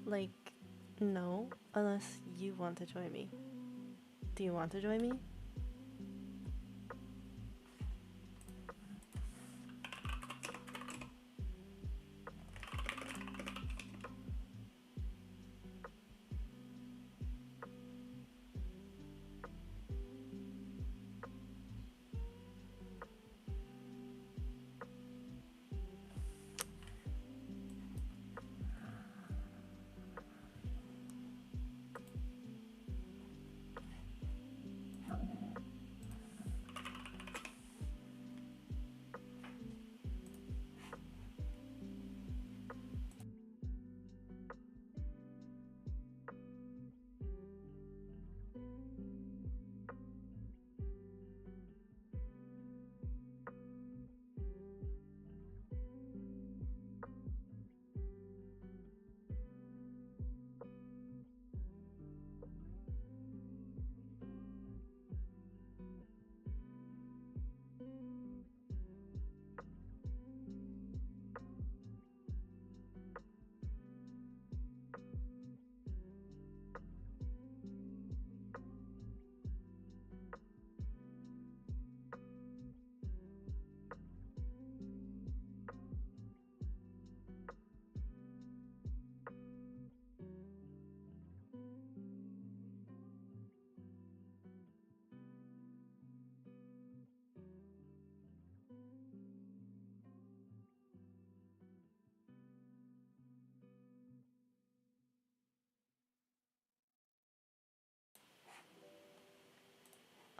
Like, no, unless you want to join me. Do you want to join me?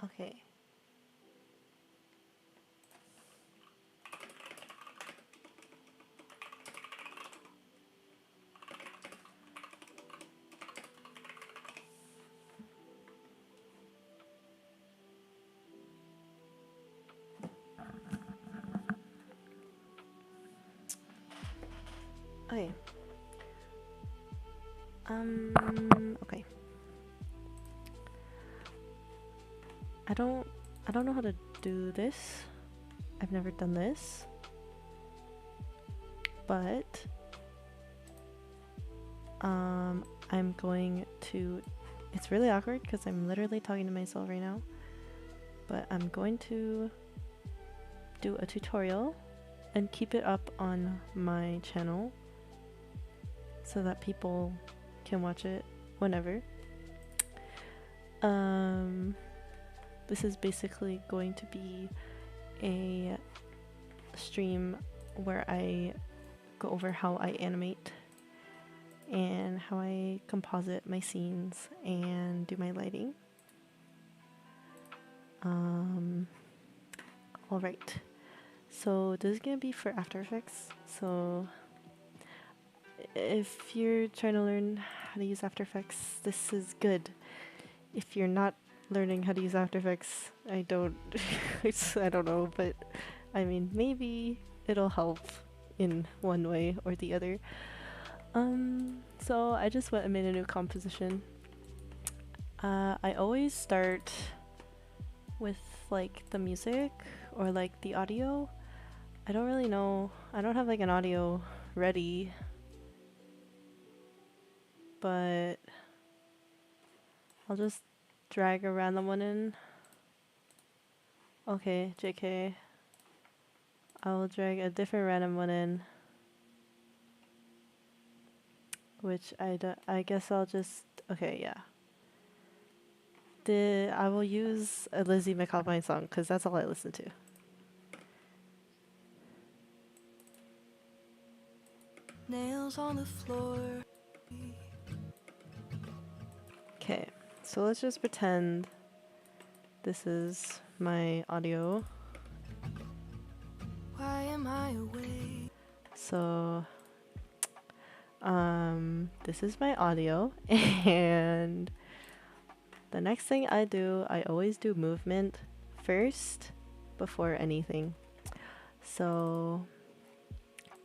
Okay. Okay. Okay. I don't I don't know how to do this. I've never done this. But I'm going to, it's really awkward because I'm literally talking to myself right now. But I'm going to do a tutorial and keep it up on my channel so that people can watch it whenever. This is basically going to be a stream where I go over how I animate and how I composite my scenes and do my lighting. Alright, so this is gonna be for After Effects. So if you're trying to learn how to use After Effects, this is good. If you're not learning how to use After Effects, I don't I don't know, but I mean maybe it'll help in one way or the other. So I just went and made a new composition. I always start with like the music or like the audio. I don't really know. I don't have like an audio ready, but I'll just drag a random one in. Okay, JK. I will drag a different random one in, which I guess I'll just, okay, yeah. I will use a Lizzie McAlpine song because that's all I listen to. Nails on the floor. Okay, so let's just pretend this is my audio. Why am I away? So, this is my audio, and the next thing I do, I always do movement first before anything. So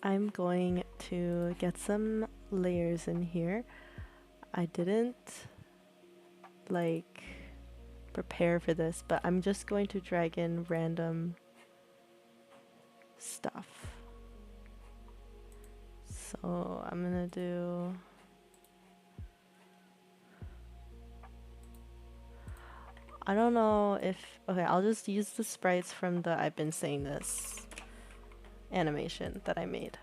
I'm going to get some layers in here. I didn't like prepare for this, but I'm just going to drag in random stuff. So I'm gonna do I don't know if, okay, I'll just use the sprites from the I've been saying this animation that I made.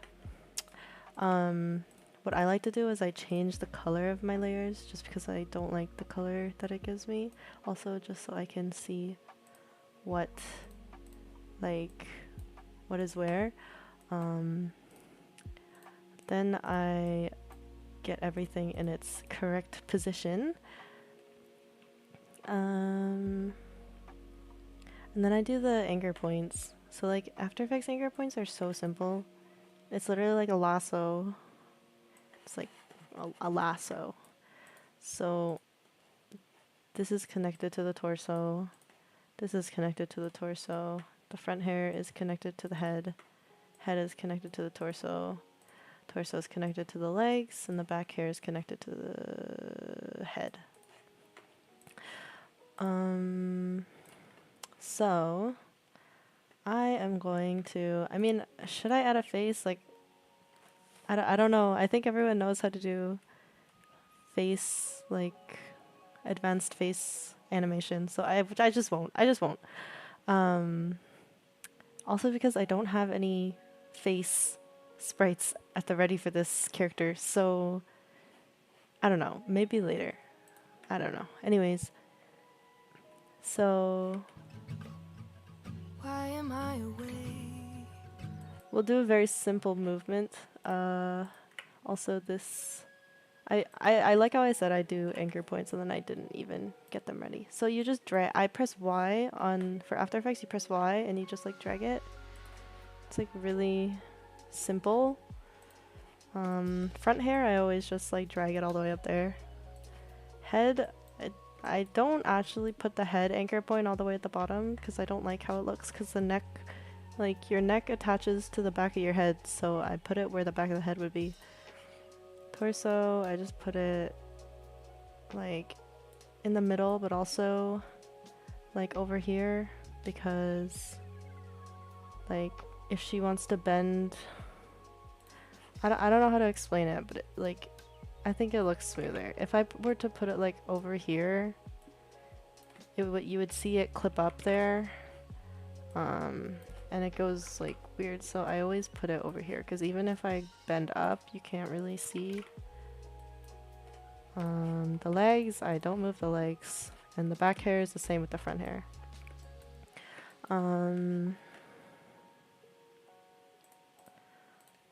What I like to do is I change the color of my layers just because I don't like the color that it gives me. Also, just so I can see what, like, what is where. Then I get everything in its correct position. And then I do the anchor points. So like After Effects anchor points are so simple. It's literally like a lasso. It's like a lasso. So this is connected to the torso. This is connected to the torso. The front hair is connected to the head. Head is connected to the torso. Torso is connected to the legs, and the back hair is connected to the head. So I am going to, I mean, should I add a face? Like, I don't know. I think everyone knows how to do face, like, advanced face animation. So I just won't. I just won't. Also because I don't have any face sprites at the ready for this character. So I don't know. Maybe later. I don't know. Anyways. So why am I away? We'll do a very simple movement. Also this, I like how I said I do anchor points and then I didn't even get them ready. So you just drag, I press Y for After Effects, you press Y and you just like drag it. It's like really simple. Front hair, I always just like drag it all the way up there. Head, I don't actually put the head anchor point all the way at the bottom because I don't like how it looks because the neck, like your neck attaches to the back of your head, so I put it where the back of the head would be. Torso, I just put it like in the middle but also like over here because like if she wants to bend, I don't know how to explain it, but like I think it looks smoother. If I were to put it like over here, you would see it clip up there, and it goes like weird. So I always put it over here because even if I bend up, you can't really see. The legs, I don't move the legs, and the back hair is the same with the front hair.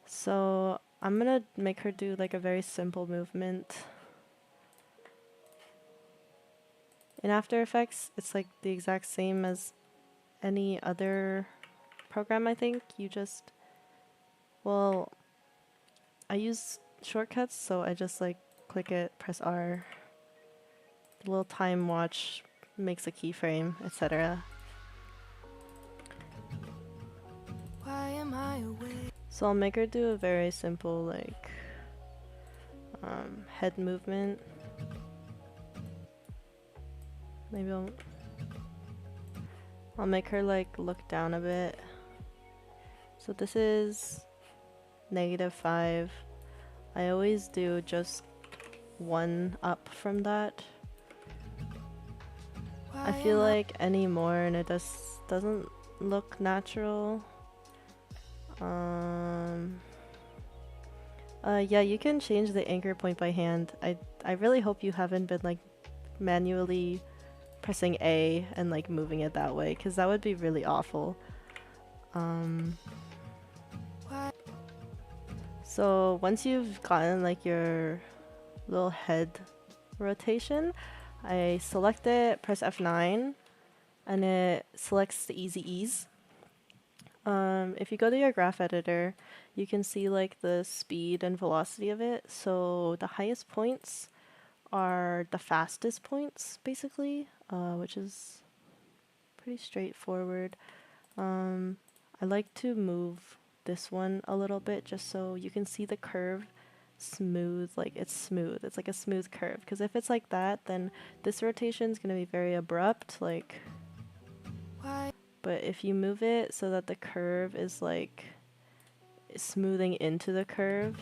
So I'm gonna make her do like a very simple movement. In After Effects, it's like the exact same as any other program, I think. You just, well, I use shortcuts, so I just like click it, press R. The little time watch makes a keyframe, etc. Why am I away? So I'll make her do a very simple like head movement. Maybe I'll make her like look down a bit. So this is -5. I always do just one up from that. I feel like any more and it doesn't look natural. Yeah, you can change the anchor point by hand. I really hope you haven't been like manually pressing A and like moving it that way, because that would be really awful. So once you've gotten like your little head rotation, I select it, press F9, and it selects the easy ease. If you go to your graph editor, you can see like the speed and velocity of it. So the highest points are the fastest points, basically, which is pretty straightforward. I like to move this one a little bit just so you can see the curve smooth, like it's smooth. It's like a smooth curve, because if it's like that, then this rotation is going to be very abrupt, like. But if you move it so that the curve is like smoothing into the curve,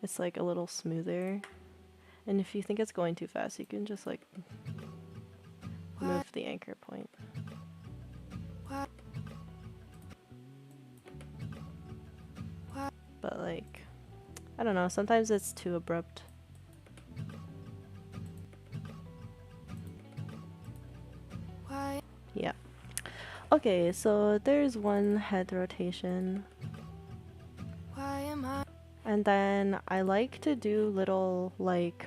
it's like a little smoother. And if you think it's going too fast, you can just like move the anchor point. But like, I don't know, sometimes it's too abrupt. Yeah. Okay, so there's one head rotation. And then I like to do little like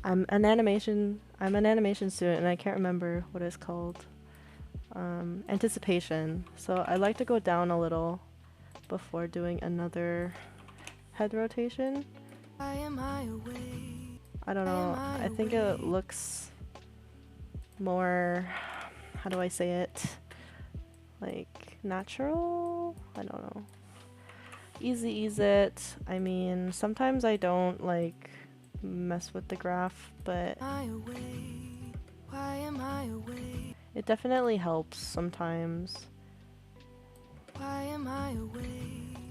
I'm an animation student and I can't remember what it's called. Anticipation. So I like to go down a little before doing another head rotation. I don't know. I think it looks more, how do I say it? Like natural? I don't know. Easy ease it. I mean, sometimes I don't like mess with the graph, but it definitely helps sometimes.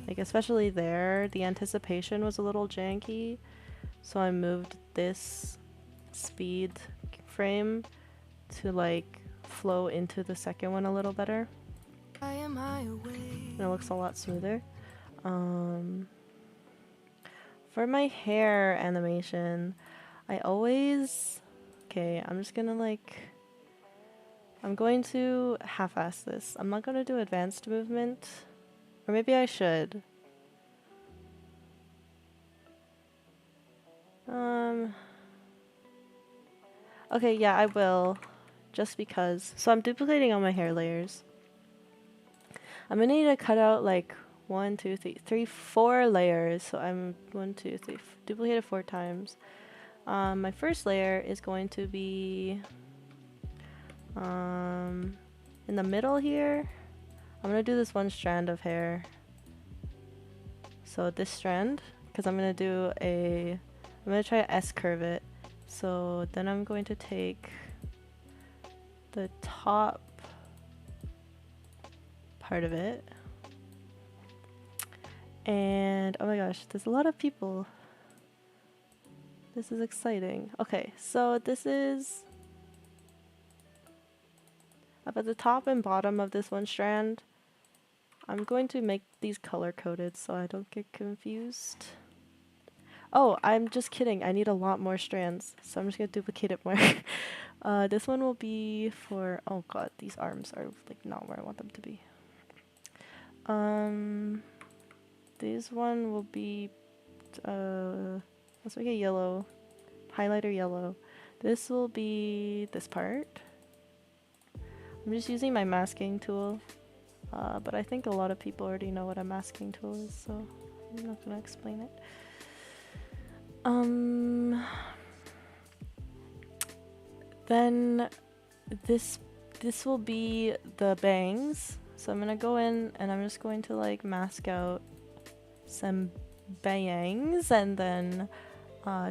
Like especially there, the anticipation was a little janky, so I moved this speed frame to like flow into the second one a little better. And it looks a lot smoother. For my hair animation, I always... Okay, I'm just gonna like... I'm going to half-ass this. I'm not gonna do advanced movement. Or maybe I should. Okay, yeah, I will. Just because. So I'm duplicating all my hair layers. I'm gonna need to cut out like 4 layers. So I'm duplicated 4 times. My first layer is going to be in the middle here. I'm gonna do this one strand of hair. So this strand, because I'm gonna try to S-curve it. So then I'm going to take the top part of it. And oh my gosh, there's a lot of people. This is exciting. Okay, so this is up at the top and bottom of this one strand. I'm going to make these color coded so I don't get confused. Oh, I'm just kidding. I need a lot more strands, so I'm just gonna duplicate it more. This one will be for, oh god, these arms are like not where I want them to be. This one will be, let's make it yellow, highlighter yellow. This will be this part. I'm just using my masking tool, but I think a lot of people already know what a masking tool is, so I'm not gonna explain it. Then this will be the bangs. So I'm gonna go in and I'm just going to like mask out some bangs, and then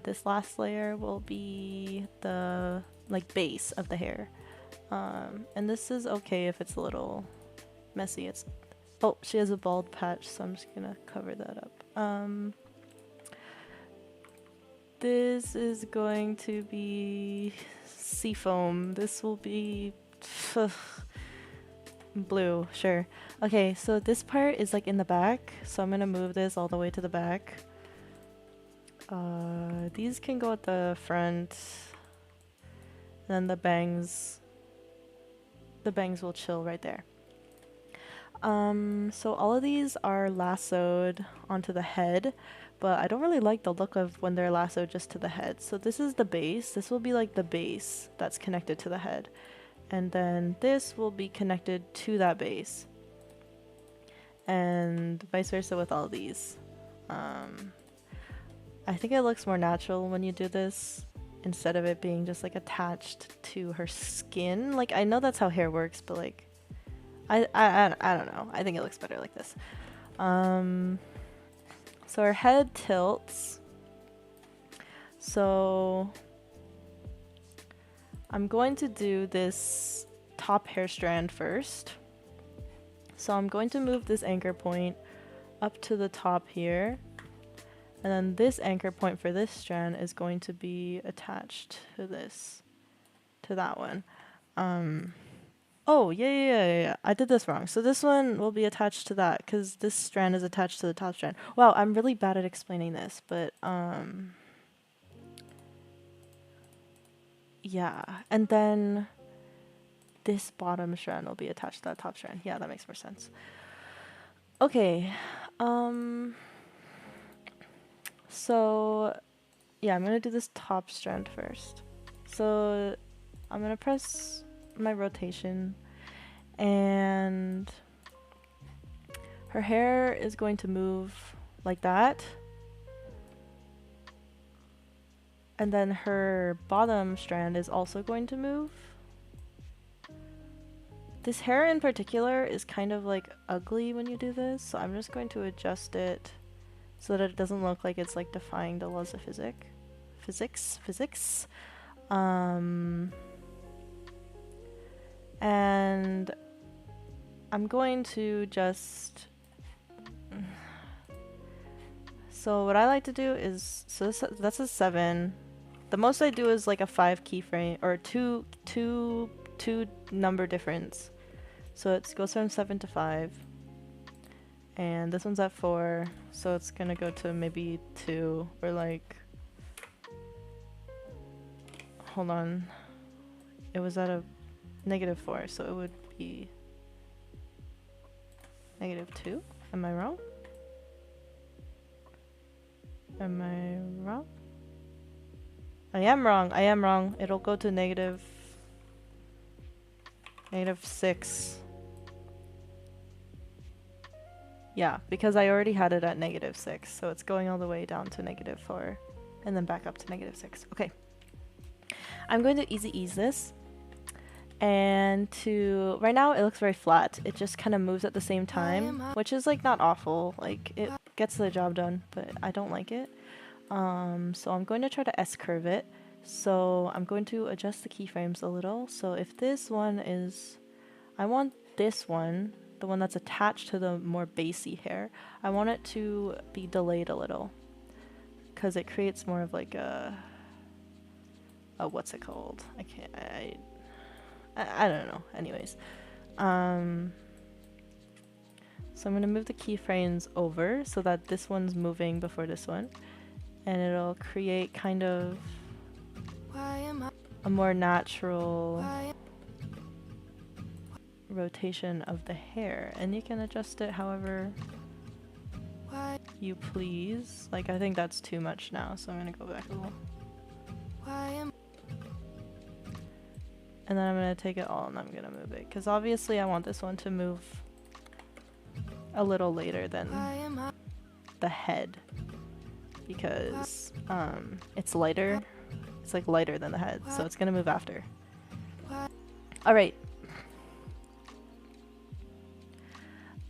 this last layer will be the like base of the hair. And this is okay if it's a little messy. Oh, she has a bald patch, so I'm just gonna cover that up. This is going to be seafoam. This will be blue, sure. Okay, so this part is like in the back, so I'm gonna move this all the way to the back. These can go at the front. Then the bangs will chill right there. So all of these are lassoed onto the head, but I don't really like the look of when they're lassoed just to the head. So this is the base. This will be like the base that's connected to the head. And then this will be connected to that base. And vice versa with all these. I think it looks more natural when you do this instead of it being just like attached to her skin. Like, I know that's how hair works, but like, I don't know. I think it looks better like this. So her head tilts. So I'm going to do this top hair strand first. So I'm going to move this anchor point up to the top here. And then this anchor point for this strand is going to be attached to to that one. Oh, yeah. I did this wrong. So this one will be attached to that because this strand is attached to the top strand. Wow, I'm really bad at explaining this, but yeah. And then this bottom strand will be attached to that top strand. Yeah, that makes more sense. Okay. So yeah, I'm gonna do this top strand first. So I'm gonna press my rotation, and her hair is going to move like that. And then her bottom strand is also going to move. This hair in particular is kind of like ugly when you do this, so I'm just going to adjust it so that it doesn't look like it's like defying the laws of physics. And I'm going to just... So what I like to do is, so that's a 7. The most I do is like a 5 keyframe, or two number difference. So it goes from 7 to 5. And this one's at 4, so it's gonna go to maybe 2, or like... Hold on. It was at a -4, so it would be -2? Am I wrong? Am I wrong? I am wrong. It'll go to -6. Yeah, because I already had it at -6, so it's going all the way down to -4, and then back up to -6. Okay. I'm going to easy ease this. And right now it looks very flat. It just kind of moves at the same time, which is like not awful. Like it gets the job done, but I don't like it. So I'm going to try to S-curve it. So I'm going to adjust the keyframes a little. So if this one is, I want this one, the one that's attached to the more bassy hair, I want it to be delayed a little, because it creates more of like a what's it called? I don't know. Anyways, so I'm gonna move the keyframes over so that this one's moving before this one, and it'll create kind of a more natural rotation of the hair, and you can adjust it however you please. Like, I think that's too much now, so I'm gonna go back a little. And then I'm gonna take it all and I'm gonna move it, because obviously I want this one to move a little later than the head, because it's lighter. It's like lighter than the head, so it's gonna move after. Alright.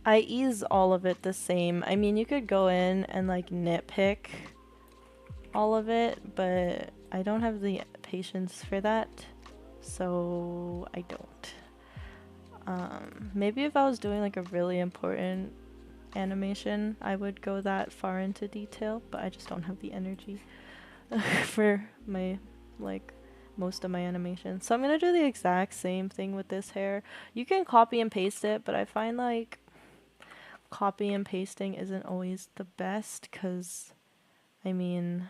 I ease all of it the same. I mean, you could go in and like nitpick all of it, but I don't have the patience for that, so I don't. Maybe if I was doing like a really important animation, I would go that far into detail, but I just don't have the energy for my, like, most of my animations. So I'm gonna do the exact same thing with this hair. You can copy and paste it, but I find like copy and pasting isn't always the best, because I mean,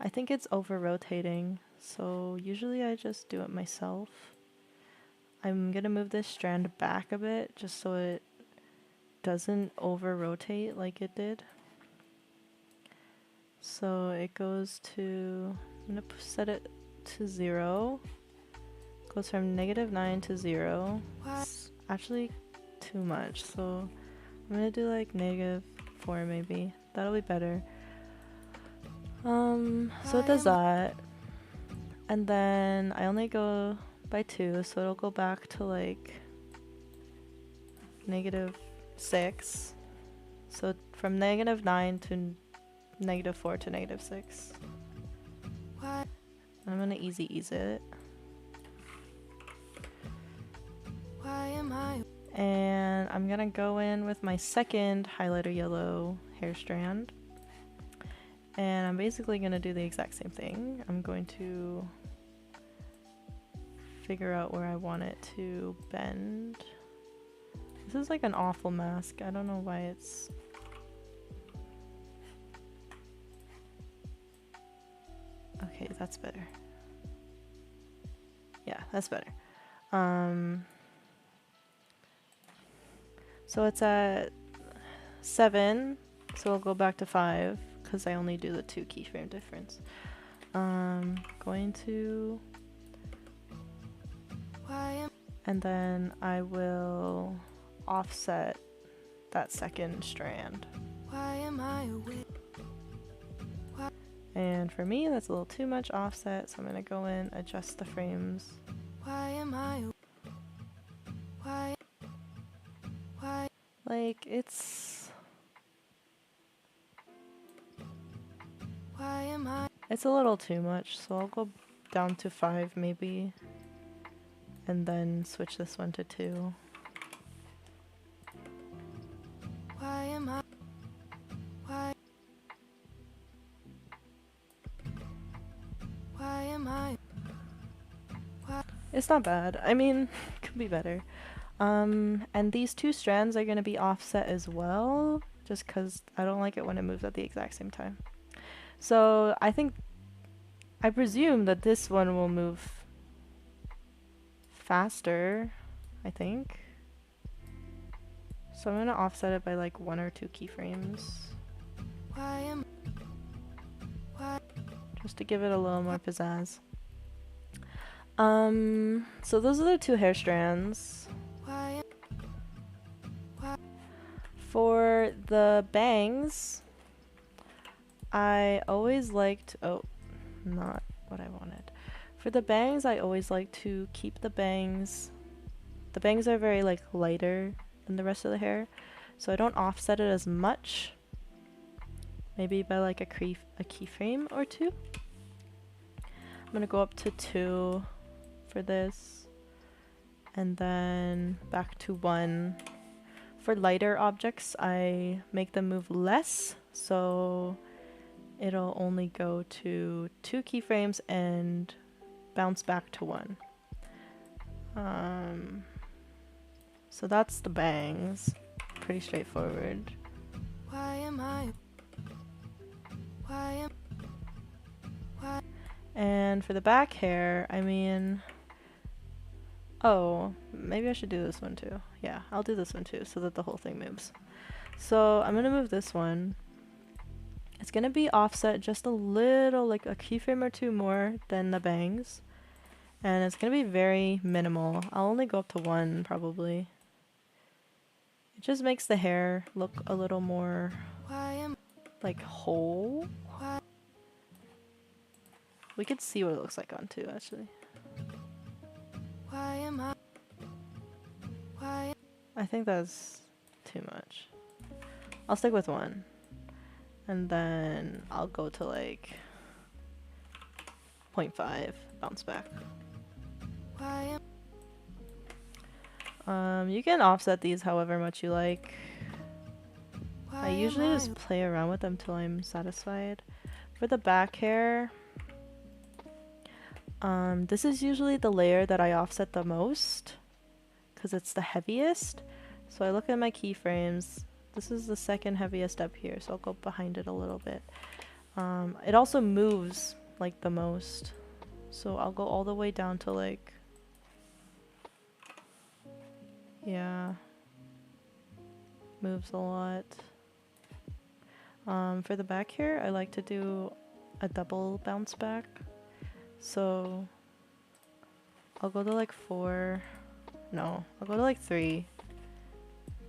I think it's over rotating, so usually I just do it myself. I'm gonna move this strand back a bit just so it doesn't over rotate like it did. So it goes to, I'm gonna set it to 0. Goes from -9 to 0. It's actually too much, so I'm gonna do like -4 maybe. That'll be better. So it does that. And then I only go by 2, so it'll go back to like -6. So from -9 to -4 to -6. I'm gonna easy ease it. And I'm gonna go in with my second highlighter yellow hair strand. And I'm basically gonna do the exact same thing. I'm going to figure out where I want it to bend. This is like an awful mask. I don't know why it's... Okay, that's better. Yeah, that's better. So it's at 7, so we'll go back to 5 because I only do the 2 keyframe difference. Going to... And then I will offset that second strand. And for me, that's a little too much offset, so I'm gonna go in, adjust the frames. Like, it's a little too much, so I'll go down to 5 maybe, and then switch this one to 2. It's not bad. I mean, could be better. And these 2 strands are going to be offset as well, just because I don't like it when it moves at the exact same time. So I presume that this one will move faster, I think. So I'm going to offset it by like 1 or 2 keyframes. Just to give it a little more pizzazz. So those are the 2 hair strands. For the bangs, I always liked, oh, not what I wanted. For the bangs, I always like to keep the bangs are very like lighter than the rest of the hair, so I don't offset it as much. Maybe by like a keyframe or 2. I'm gonna go up to 2 for this, and then back to 1. For lighter objects, I make them move less, so it'll only go to 2 keyframes and bounce back to 1. So that's the bangs. Pretty straightforward. And for the back hair, I mean... Oh, maybe I should do this one too. Yeah, I'll do this one too, so that the whole thing moves. So I'm gonna move this one. It's gonna be offset just a little, like a keyframe or 2 more than the bangs. And it's gonna be very minimal. I'll only go up to 1, probably. It just makes the hair look a little more, like, whole. We could see what it looks like on 2, actually. I think that's too much. I'll stick with 1. And then I'll go to like 0.5, bounce back. You can offset these however much you like. I usually just play around with them till I'm satisfied. For the back hair, this is usually the layer that I offset the most because it's the heaviest. So I look at my keyframes. This is the second heaviest up here, so I'll go behind it a little bit. It also moves like the most, so I'll go all the way down to like, yeah, moves a lot. For the back here, I like to do a double bounce back. So I'll go to like 4. No, I'll go to like 3.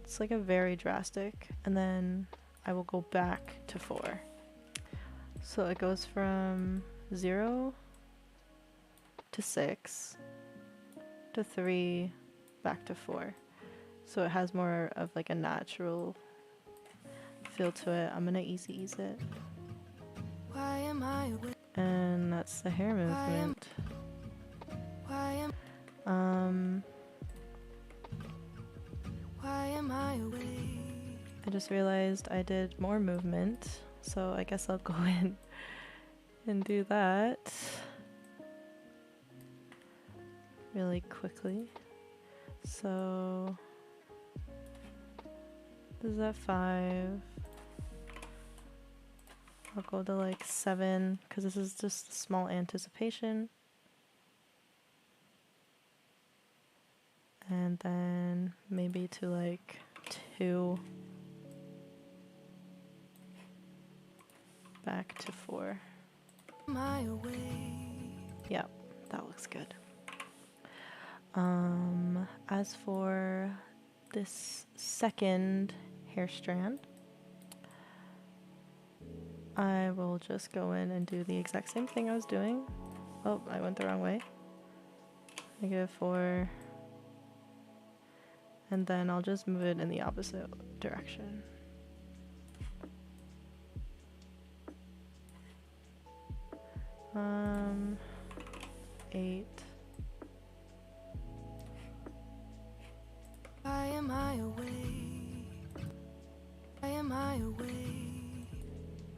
It's like a very drastic. And then I will go back to 4. So it goes from 0 to 6 to 3 back to 4. So it has more of like a natural feel to it. I'm gonna ease it. And that's the hair movement. I just realized I did more movement, so I guess I'll go in and do that. really quickly. So this is at 5. I'll go to like 7 because this is just small anticipation. And then maybe to like 2. Back to 4. Yeah, that looks good. As for this second hair strand, I will just go in and do the exact same thing I was doing. Oh, I went the wrong way. -4. And then I'll just move it in the opposite direction. Um, 8. Why am I away? Why am I away?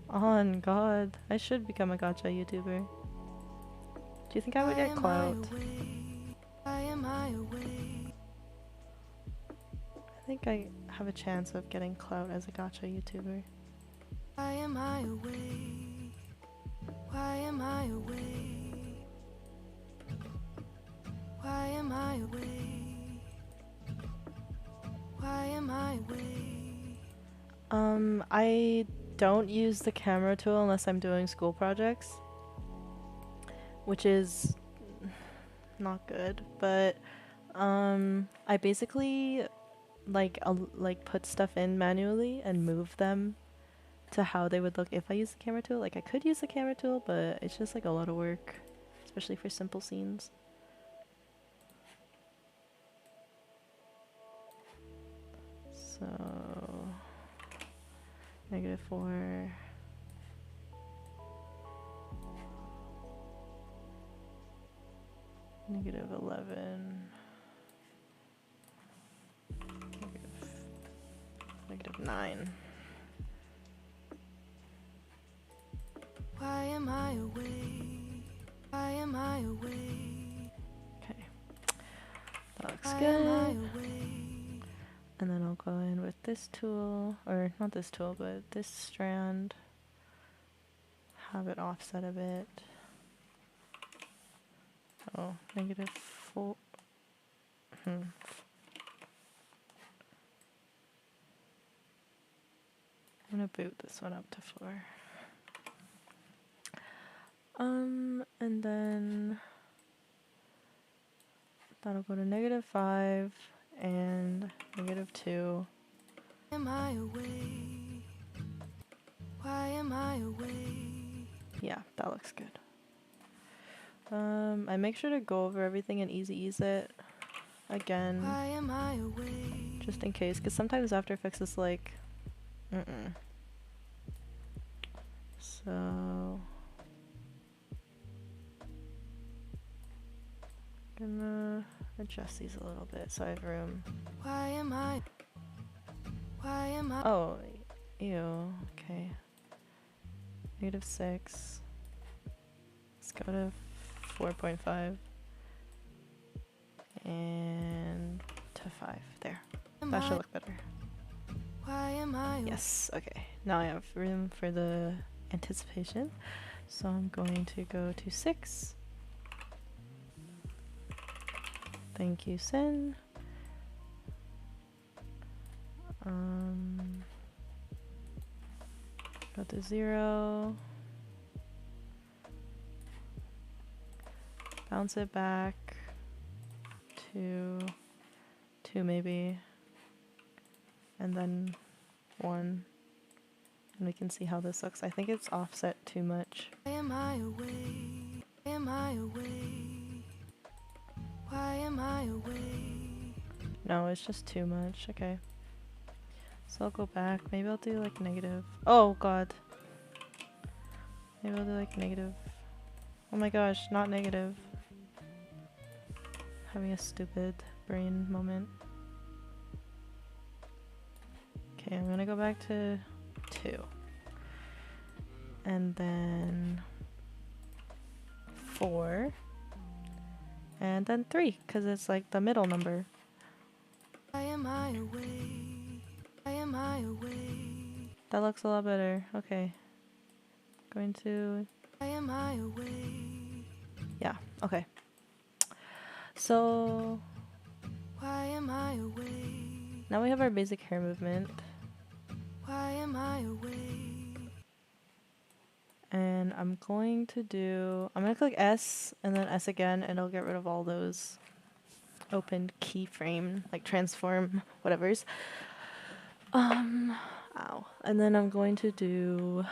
On God, I should become a gacha YouTuber. Do you think I would get clout? Why am I away? I think I have a chance of getting clout as a gacha YouTuber. Why am I away? Why am I away? Why am I away? Why am I away? I don't use the camera tool unless I'm doing school projects, which is not good, but I basically like put stuff in manually and move them to how they would look if I use the camera tool. Like I could use the camera tool, but it's just like a lot of work, especially for simple scenes. So -4. -11. -9. Why am I away? Why am I away? Okay, that looks good. And then I'll go in with this tool, or not this tool, but this strand. Have it offset a bit. Oh, -4. I'm gonna boot this one up to 4. And then that'll go to -5 and -2. Am I away? Why am I away? Yeah, that looks good. I make sure to go over everything and easy ease it again. Why am I away? Just in case, because sometimes After Effects is like, So gonna adjust these a little bit so I have room. Why am I? Why am I? Oh, ew. Okay. -6. Let's go to 4.5 and to 5. There. That should look better. Why am I? Yes. Okay. Now I have room for the anticipation, so I'm going to go to 6. Thank you, Sin. Go to 0. Bounce it back to 2 maybe, and then 1. And we can see how this looks. I think it's offset too much. Why am I away? Am I away? Why am I away? No, it's just too much. Okay. So I'll go back. Maybe I'll do like negative. Oh god. Maybe I'll do like negative. Oh my gosh, not negative. Having a stupid brain moment. Okay, I'm gonna go back to 2. And then 4. And then 3, because it's like the middle number. Why am I away? Why am I away? That looks a lot better. Okay. Going to... Why am I away? Yeah, okay. So Why am I away? now we have our basic hair movement. Why am I away? And I'm going to click S and then S again, and it'll get rid of all those opened keyframe, like transform, whatevers. Ow. And then I'm going to do,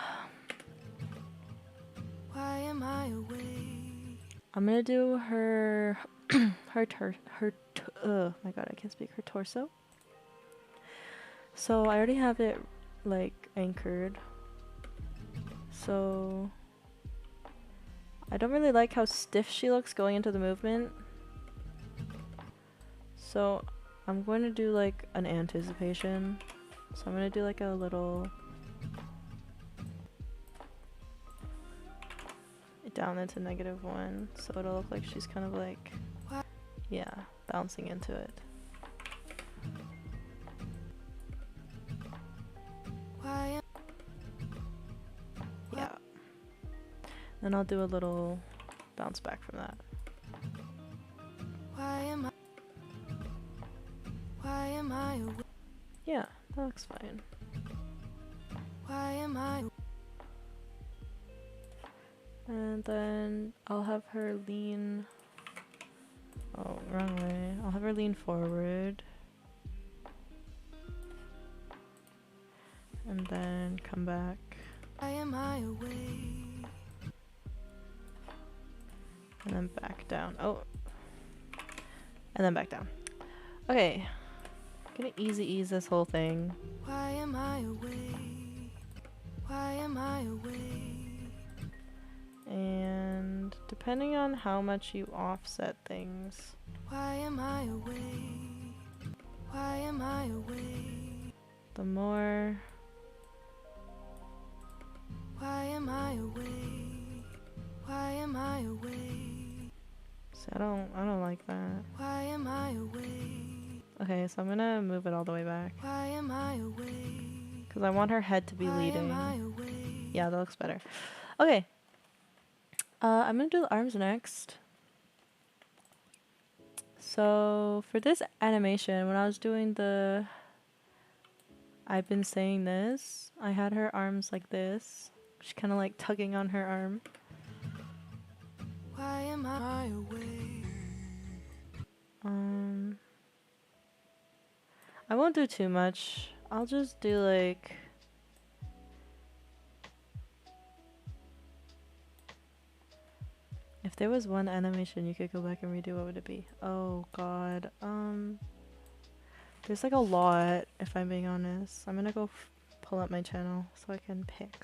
Why am I away? I'm gonna do her, oh my god, I can't speak, her torso. So I already have it like anchored. So I don't really like how stiff she looks going into the movement. So I'm going to do like an anticipation. So I'm going to do like a little down into -1. So it'll look like she's kind of like, yeah, bouncing into it. Why am Yeah. Then I'll do a little bounce back from that. Why am I? Why am I away? Yeah, that looks fine. Why am I? And then I'll have her lean, oh, wrong way. I'll have her lean forward. And then come back. Why am I away? And then back down. Oh. And then back down. Okay. Gonna easy ease this whole thing. Why am I away? Why am I away? And depending on how much you offset things. Why am I away? Why am I away? The more. Why am I away? Why am I away? See, I don't like that. Why am I away? Okay, so I'm gonna move it all the way back. Why am I away? Because I want her head to be Why leading. am I away? Yeah, that looks better. Okay. I'm gonna do the arms next. So for this animation, when I was doing the I've been saying this, I had her arms like this. She's kind of like tugging on her arm. Why am I away? I won't do too much. I'll just do like if there was one animation you could go back and redo, what would it be? Oh god. There's like a lot, if I'm being honest. I'm gonna go pull up my channel so I can pick.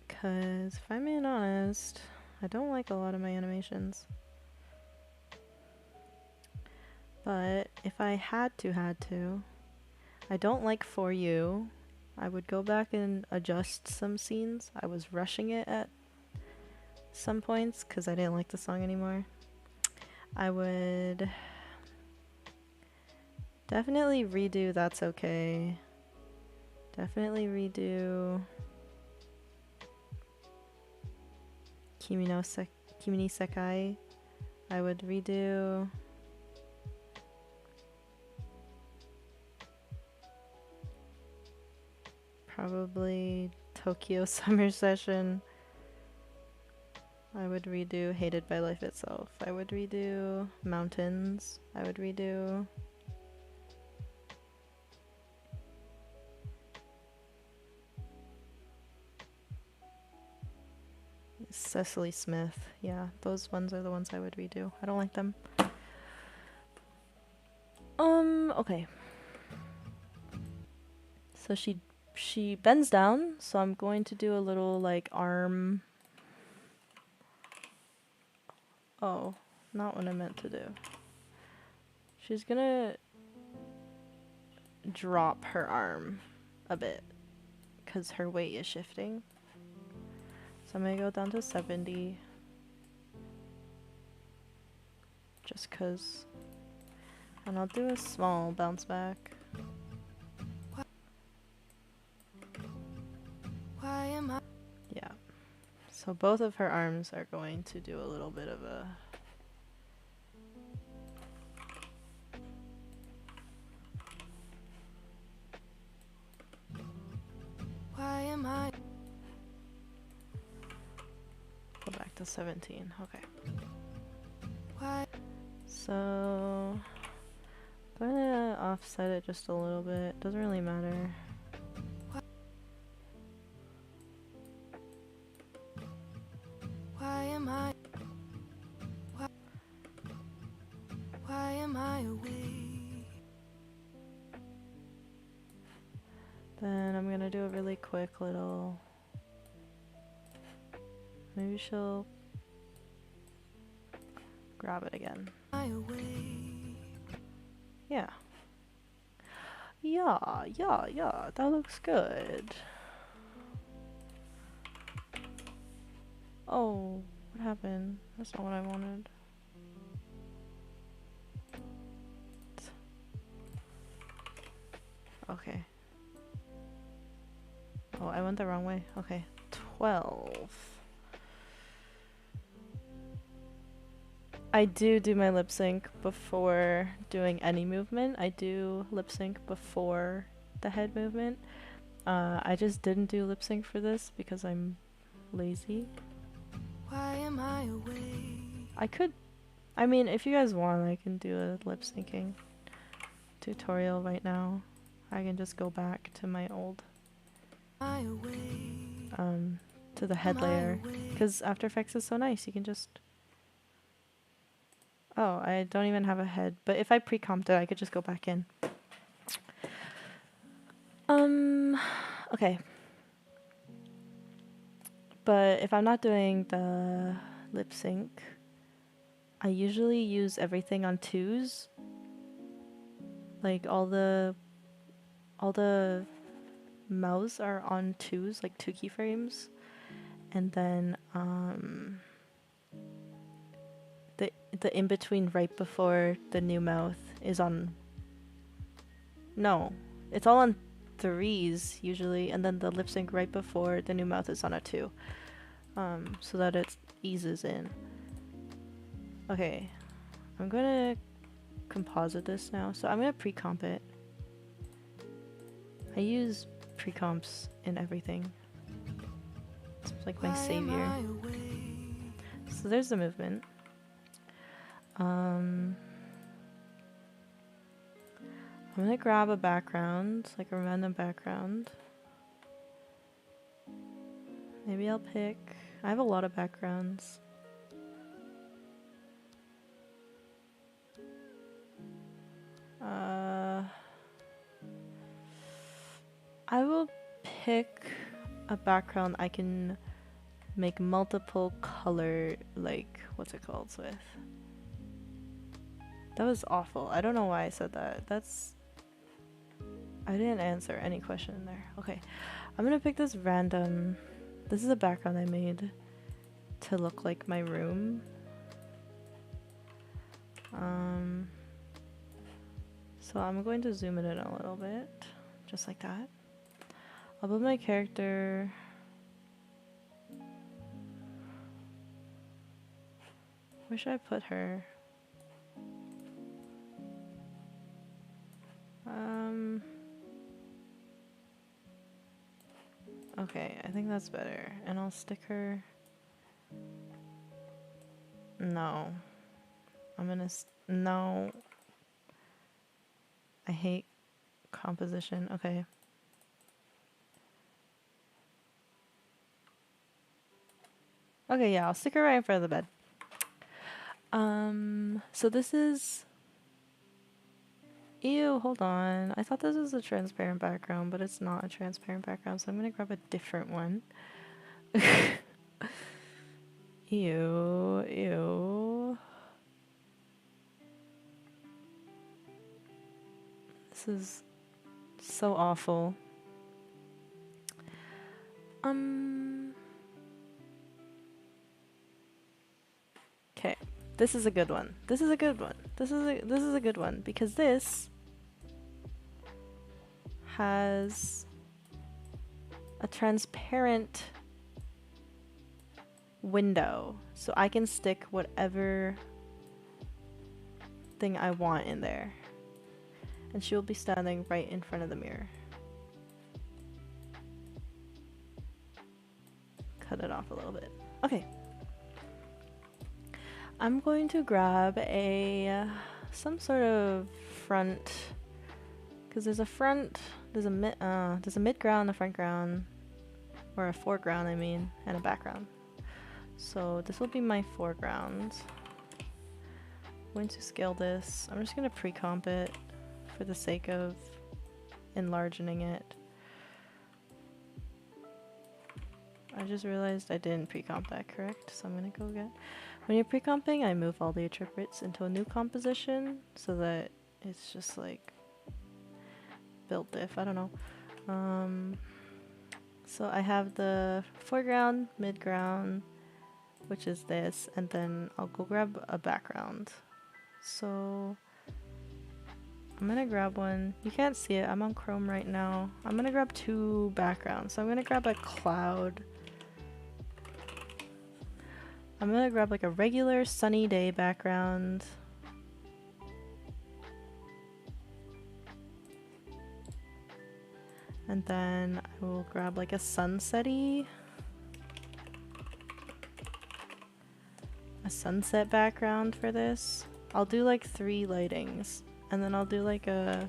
Cause if I'm being honest, I don't like a lot of my animations. But if I had to, I don't like For You. I would go back and adjust some scenes. I was rushing it at some points because I didn't like the song anymore. I would definitely redo That's Okay. Definitely redo Kimi ni Sekai. I would redo probably Tokyo Summer Session. I would redo Hated by Life Itself. I would redo Mountains. I would redo Cecily Smith. Yeah, those ones are the ones I would redo. I don't like them. Okay. So she bends down, so I'm going to do a little like arm. Oh, not what I meant to do. She's gonna drop her arm a bit because her weight is shifting. So I'm gonna go down to 70. Just cause. And I'll do a small bounce back. Why am I? Yeah. So both of her arms are going to do a little bit of a... Why am I? Go back to 17. Okay. Why? So... I'm gonna offset it just a little bit. Doesn't really matter. Why am I? Why am I away? Then I'm gonna do a really quick little... Maybe she'll grab it again. I away? Yeah. Yeah, that looks good. Oh, what happened? That's not what I wanted. Okay. Oh, I went the wrong way. Okay. 12. I do my lip sync before doing any movement. I do lip sync before the head movement. I just didn't do lip sync for this because I'm lazy. Why am I away? I could, I mean, if you guys want, I can do a lip syncing tutorial right now. I can just go back to my old, to the head layer. Because After Effects is so nice, you can just... Oh, I don't even have a head. But if I pre-comped it, I could just go back in. Okay. But if I'm not doing the lip sync, I usually use everything on 2s. Like all the mouths are on 2s, like 2 keyframes. And then the in-between right before the new mouth is on... No, it's all on 3s usually, and then the lip sync right before the new mouth is on a 2. So that it eases in. Okay, I'm gonna composite this now. So I'm gonna pre-comp it. I use pre-comps in everything. It's like my savior. So there's the movement. I'm gonna grab a background, like a random background. Maybe I'll pick... I have a lot of backgrounds. I will pick a background I can make multiple color, like, what's it called with? That was awful. I don't know why I said that. I didn't answer any question in there. Okay, I'm gonna pick this random... This is a background I made to look like my room. So I'm going to zoom it in a little bit, just like that. I'll put my character... Where should I put her? Okay, I think that's better. And I'll stick her... No. I'm gonna... No. I hate composition. Okay. Okay, yeah, I'll stick her right in front of the bed. So this is... Ew, hold on. I thought this was a transparent background, but it's not a transparent background, so I'm gonna grab a different one. Ew. This is so awful. This is a good one. This is a good one. This is a good one because this has a transparent window, so I can stick whatever thing I want in there. And she will be standing right in front of the mirror. Cut it off a little bit. Okay. I'm going to grab some sort of front, because there's a front, there's a mid-ground, a front ground, or a foreground I mean, and a background. So this will be my foreground. I'm going to scale this. I'm just going to pre-comp it for the sake of enlarging it. I just realized I didn't pre-comp that correct, so I'm going to go again. When you're pre-comping, I move all the attributes into a new composition so that it's just like built diff, I don't know. So I have the foreground, mid-ground, which is this, and then I'll go grab a background. So I'm gonna grab one. You can't see it, I'm on Chrome right now. I'm gonna grab two backgrounds. So I'm gonna grab a cloud. I'm gonna grab like a regular sunny day background. And then I will grab like a sunset-y, a sunset background for this. I'll do like 3 lightings, and then I'll do like a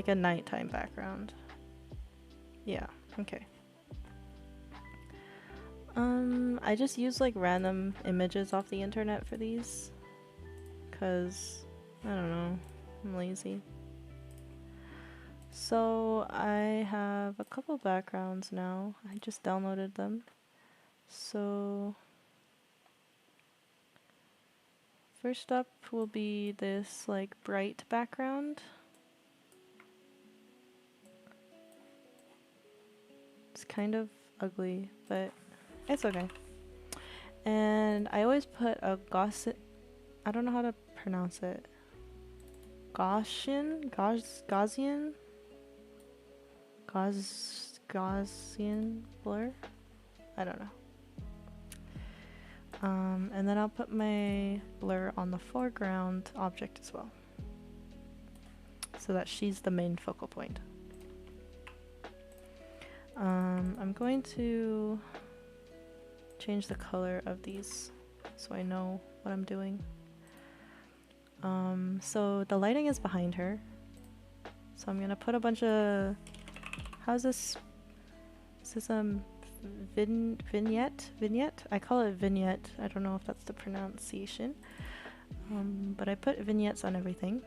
nighttime background. Yeah, okay. I just use like random images off the internet for these, cause I don't know, I'm lazy. So I have a couple backgrounds now. I just downloaded them. So first up will be this like bright background. It's kind of ugly, but it's okay. And I always put a Gaussian, I don't know how to pronounce it. Gaussian blur? I don't know. And then I'll put my blur on the foreground object as well, so that she's the main focal point. I'm going to change the color of these so I know what I'm doing. So the lighting is behind her. So I'm gonna put a bunch of, how's this? Is this vignette? Vignette? I call it vignette. I don't know if that's the pronunciation. But I put vignettes on everything.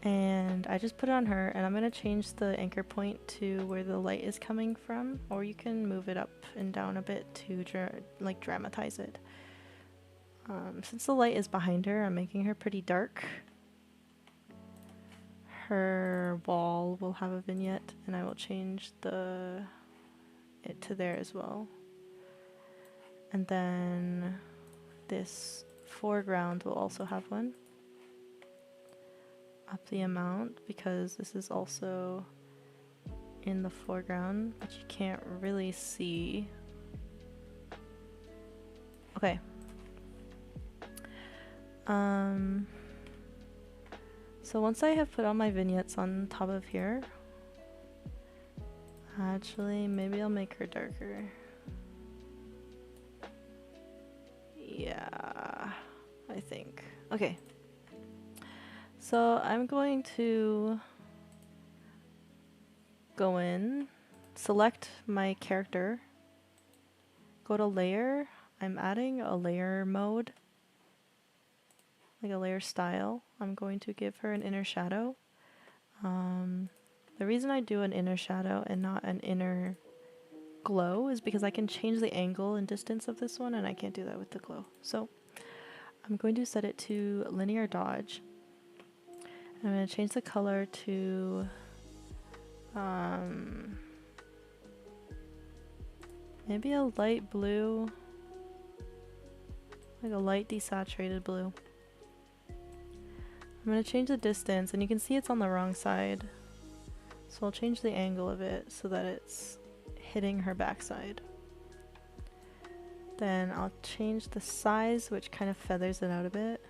And I just put it on her, and I'm gonna change the anchor point to where the light is coming from, or you can move it up and down a bit to dramatize it. Since the light is behind her, I'm making her pretty dark. Her wall will have a vignette, and I will change it to there as well. And then this foreground will also have one. Up the amount, because this is also in the foreground, but you can't really see. Okay. So once I have put all my vignettes on top of here, actually maybe I'll make her darker. Yeah, I think. Okay. So I'm going to go in, select my character, go to layer. I'm adding a layer mode, like a layer style. I'm going to give her an inner shadow. The reason I do an inner shadow and not an inner glow is because I can change the angle and distance of this one, and I can't do that with the glow. So I'm going to set it to linear dodge. I'm going to change the color to Maybe a light blue, like a light desaturated blue. I'm gonna change the distance, and you can see it's on the wrong side. So I'll change the angle of it so that it's hitting her backside. Then I'll change the size, which kind of feathers it out a bit.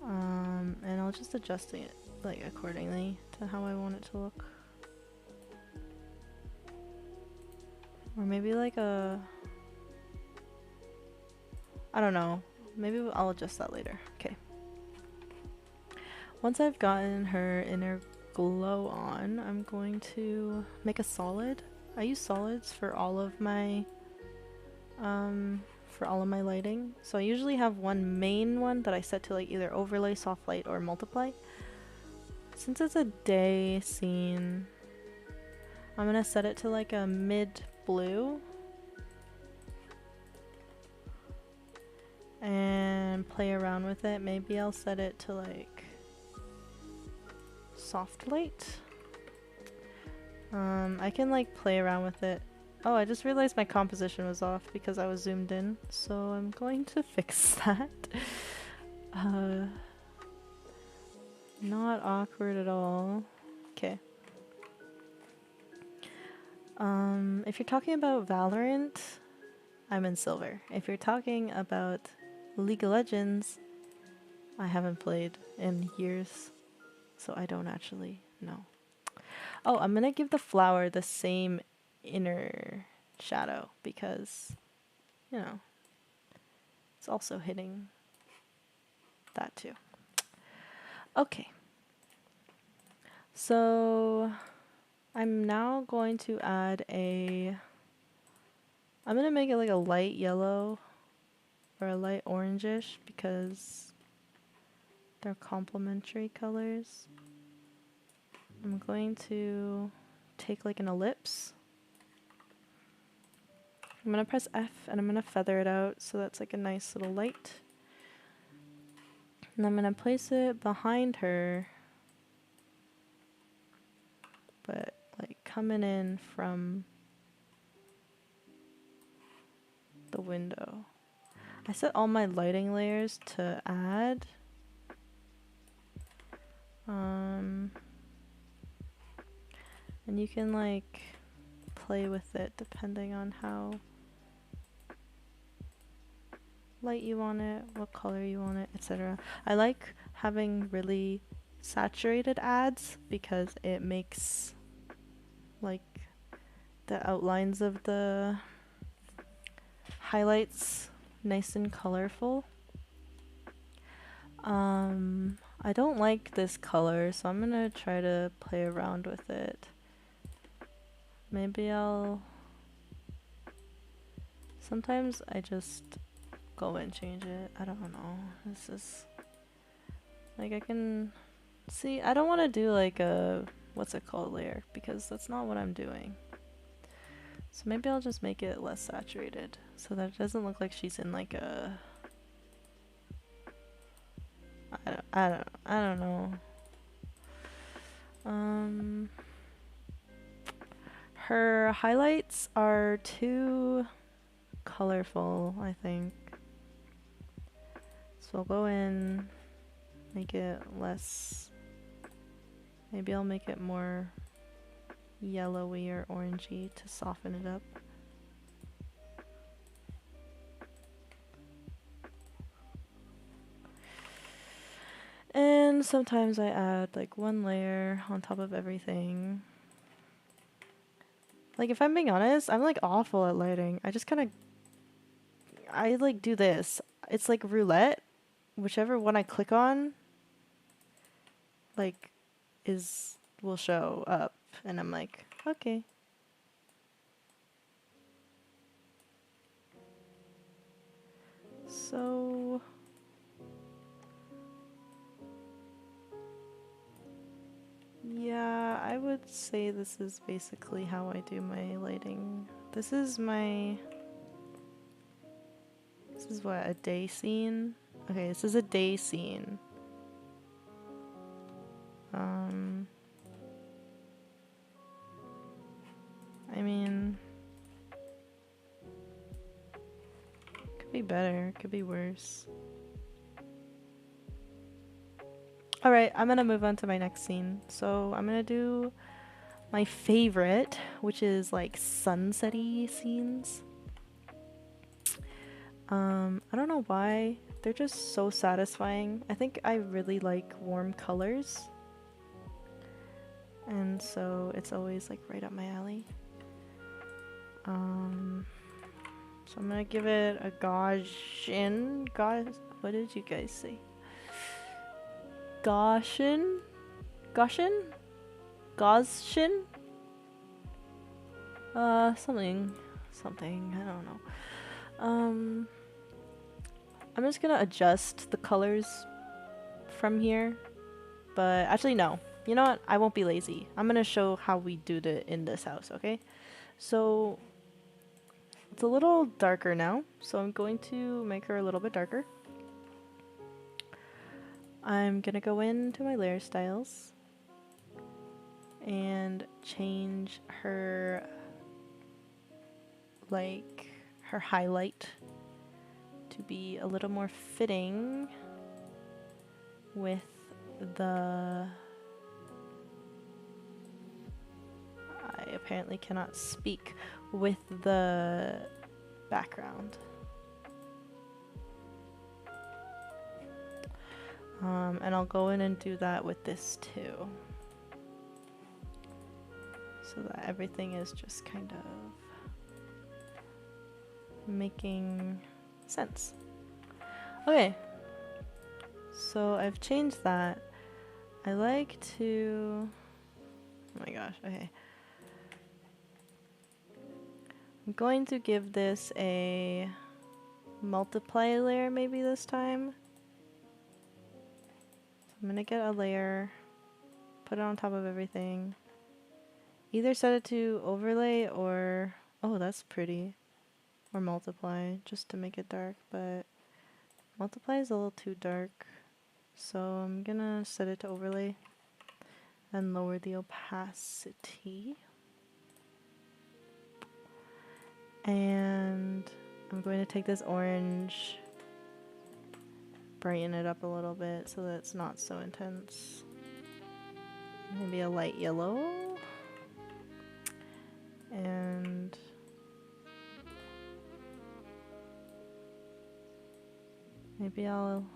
And I'll just adjust it like accordingly to how I want it to look. Or maybe like a... I don't know. Maybe I'll adjust that later. Okay. Once I've gotten her inner glow on, I'm going to make a solid. I use solids for all of my lighting. So I usually have one main one that I set to like either overlay, soft light, or multiply. Since it's a day scene, I'm gonna set it to like a mid blue and play around with it. Maybe I'll set it to like soft light. I can like play around with it. Oh, I just realized my composition was off because I was zoomed in, so I'm going to fix that. Not awkward at all. Okay. If you're talking about Valorant, I'm in silver. If you're talking about League of Legends, I haven't played in years, so I don't actually know. Oh, I'm gonna give the flower the same inner shadow because, you know, it's also hitting that too. Okay. So I'm now going to add a... I'm gonna make it like a light yellow or a light orangish because they're complementary colors. I'm going to take like an ellipse. I'm gonna press F and I'm gonna feather it out so that's like a nice little light. And I'm gonna place it behind her, but like coming in from the window. I set all my lighting layers to add. And you can like play with it depending on how light you want it, what color you want it, etc. I like having really saturated ads because it makes like the outlines of the highlights nice and colorful. I don't like this color, so I'm gonna try to play around with it. Maybe I'll... Sometimes I just go and change it. I don't know. This is... Like I can... See, I don't want to do like a... What's it called layer? Because that's not what I'm doing. So maybe I'll just make it less saturated so that it doesn't look like she's in like a... I don't know. Her highlights are too colorful, I think. So I'll go in, make it less... Maybe I'll make it more yellowy or orangey to soften it up. And sometimes I add like one layer on top of everything. Like if I'm being honest, I'm like awful at lighting. I just kind of... I like do this. It's like roulette. Whichever one I click on, like, will show up. And I'm like, okay. So... Yeah, I would say this is basically how I do my lighting. This is my... This is what, a day scene? Okay, this is a day scene. I mean, be better, it could be worse. Alright, I'm gonna move on to my next scene. So I'm gonna do my favorite, which is like sunset-y scenes. I don't know why. They're just so satisfying. I think I really like warm colors. And so it's always like right up my alley. So I'm gonna give it a Gaussian. What did you guys say? Gaussian? Gaussian? Gaussian? Something. I don't know. I'm just gonna adjust the colors from here. But actually, no. You know what? I won't be lazy. I'm gonna show how we do it in this house, okay? So it's a little darker now, so I'm going to make her a little bit darker. I'm gonna go into my layer styles and change her, like, her highlight to be a little more fitting with the... I apparently cannot speak with the background. And I'll go in and do that with this too. So that everything is just kind of making sense. Okay. So I've changed that. I like to... Oh my gosh, okay. I'm going to give this a multiply layer maybe this time. I'm gonna get a layer, put it on top of everything. Either set it to overlay or... Oh, that's pretty. Or multiply, just to make it dark, but multiply is a little too dark. So I'm gonna set it to overlay and lower the opacity. And I'm going to take this orange, brighten it up a little bit so that it's not so intense. Maybe a light yellow. And maybe I'll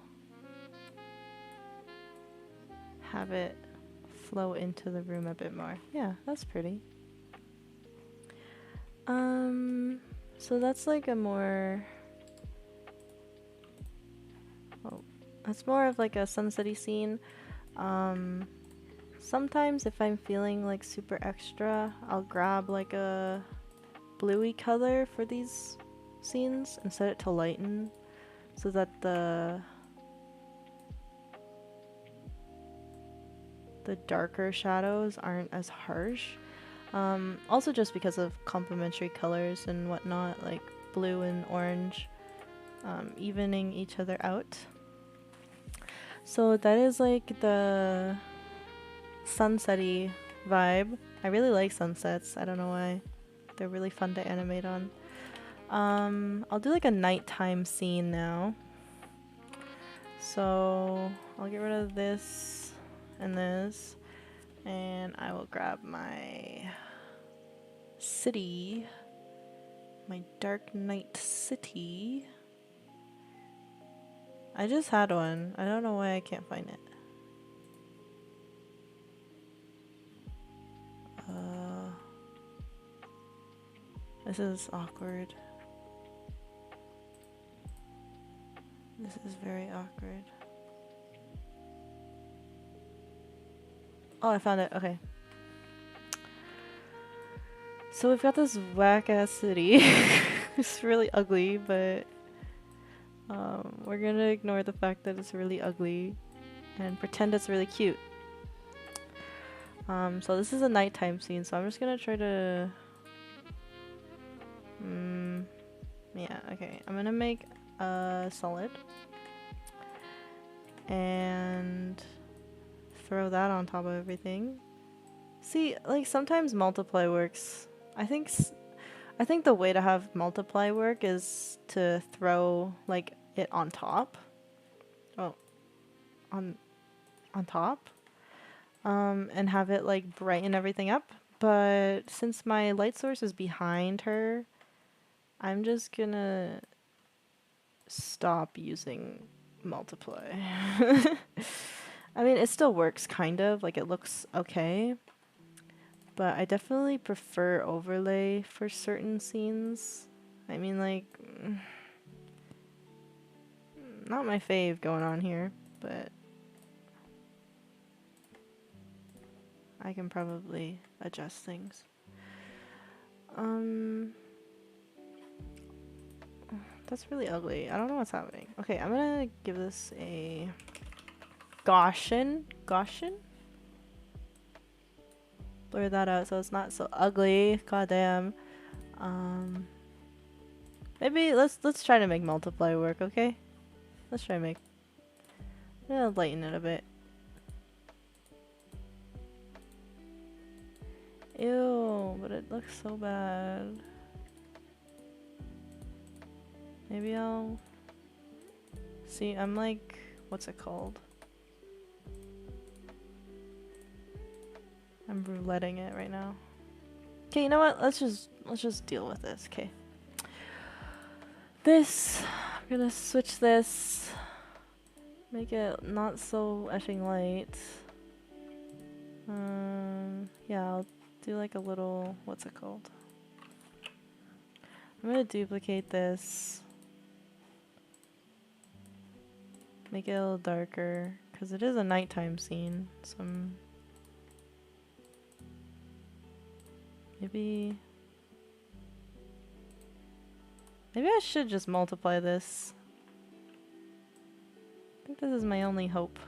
have it flow into the room a bit more. Yeah, that's pretty. So that's like a more... Oh, that's more of like a sunsetty scene. Sometimes if I'm feeling like super extra, I'll grab like a bluey color for these scenes and set it to lighten so that the darker shadows aren't as harsh. Also just because of complementary colors and whatnot, like blue and orange, evening each other out. So that is like the sunsetty vibe. I really like sunsets. I don't know why. They're really fun to animate on. I'll do like a nighttime scene now. So I'll get rid of this and this, and I will grab my city, my dark night city. I just had one. I don't know why I can't find it. This is awkward. This is very awkward. Oh, I found it. Okay. So we've got this whack-ass city. It's really ugly, but we're gonna ignore the fact that it's really ugly and pretend it's really cute. So this is a nighttime scene, so I'm just gonna try to... yeah, okay. I'm gonna make a solid and throw that on top of everything. See, like sometimes multiply works. I think I think the way to have multiply work is to throw like it on top. Oh, on top. And have it like brighten everything up. But since my light source is behind her, I'm just gonna stop using multiply. I mean, it still works kind of, like it looks okay, but I definitely prefer overlay for certain scenes. I mean, like, not my fave going on here, but I can probably adjust things. That's really ugly. I don't know what's happening. Okay, I'm gonna give this a Gaussian. Gaussian? Blur that out so it's not so ugly. God damn. Maybe let's try to make multiply work, okay? Let's try to make. I'm gonna lighten it a bit. Ew, but it looks so bad. Maybe I'll see. I'm like, what's it called? I'm rouletting it right now. Okay, you know what? Let's just deal with this. Okay. This, I'm gonna switch this. Make it not so effing light. Yeah, I'll do like a little, what's it called? I'm gonna duplicate this. Make it a little darker, because it is a nighttime scene. So maybe I should just multiply this. I think this is my only hope.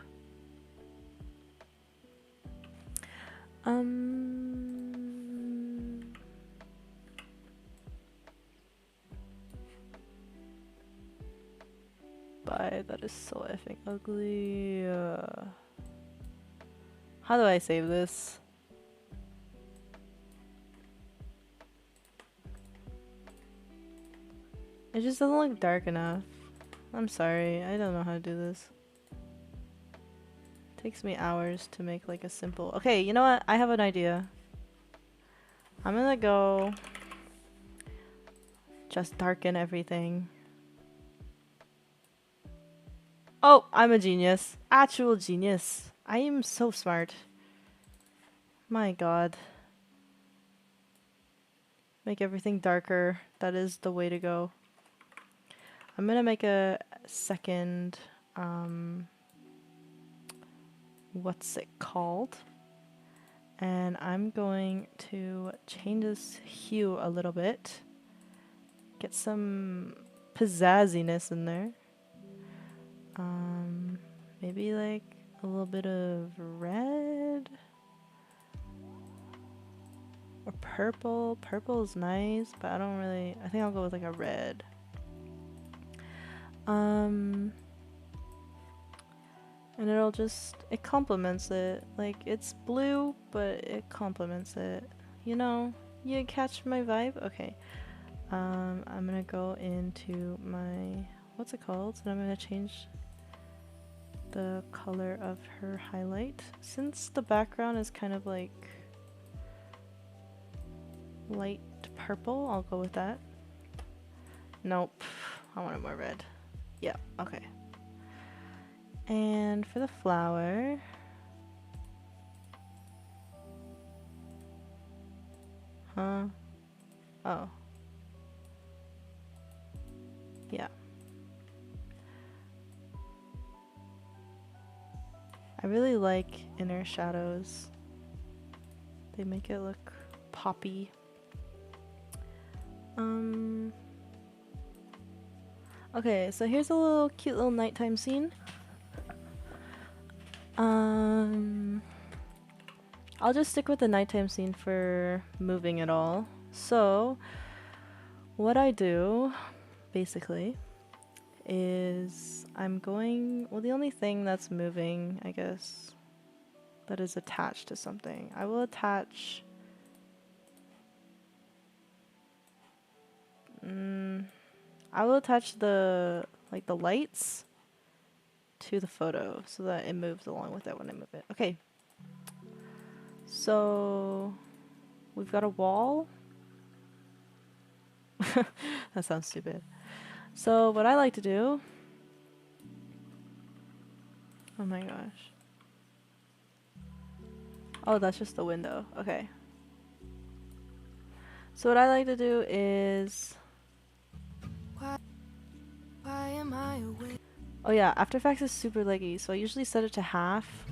Bye, that is so effing ugly. How do I save this? It just doesn't look dark enough. I'm sorry, I don't know how to do this. It takes me hours to make like a simple... Okay, you know what? I have an idea. I'm gonna go... just darken everything. Oh, I'm a genius. Actual genius. I am so smart. My god. Make everything darker. That is the way to go. I'm gonna make a second, what's it called? And I'm going to change this hue a little bit. Get some pizzazziness in there. Maybe like a little bit of red or purple. Purple is nice, but I don't really, I think I'll go with like a red. And it'll just, it complements it. Like, it's blue, but it complements it. You know, you catch my vibe? Okay. I'm gonna go into my, what's it called? And I'm gonna change the color of her highlight. Since the background is kind of like light purple, I'll go with that. Nope, I want it more red. Yeah, okay. And for the flower, huh? Oh. Yeah. I really like inner shadows. They make it look poppy. Okay, so here's a little cute little nighttime scene. I'll just stick with the nighttime scene for moving it all. So, what I do, basically, is I'm going... Well, the only thing that's moving, I guess, that is attached to something. I will attach I will attach the the lights to the photo so that it moves along with it when I move it. Okay. So we've got a wall. That sounds stupid. So what I like to do, oh my gosh. Oh, that's just the window. Okay. So what I like to do is, Why am I awake? oh yeah, After Effects is super laggy, so I usually set it to half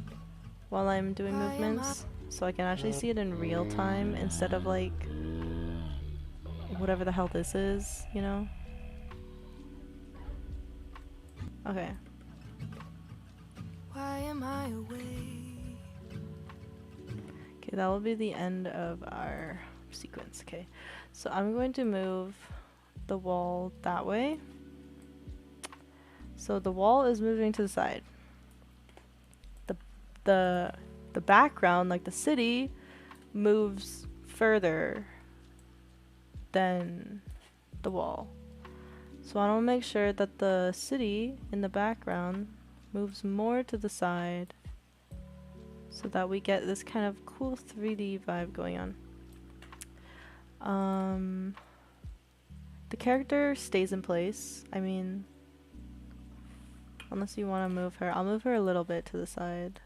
while I'm doing Why am I? movements, so I can actually see it in real time instead of like whatever the hell this is, you know? Okay. Why am I awake? Okay, that will be the end of our sequence. Okay, so I'm going to move the wall that way. So the wall is moving to the side. The the the background, like the city, moves further than the wall. So I want to make sure that the city in the background moves more to the side so that we get this kind of cool 3D vibe going on. The character stays in place. I mean, unless you want to move her. I'll move her a little bit to the side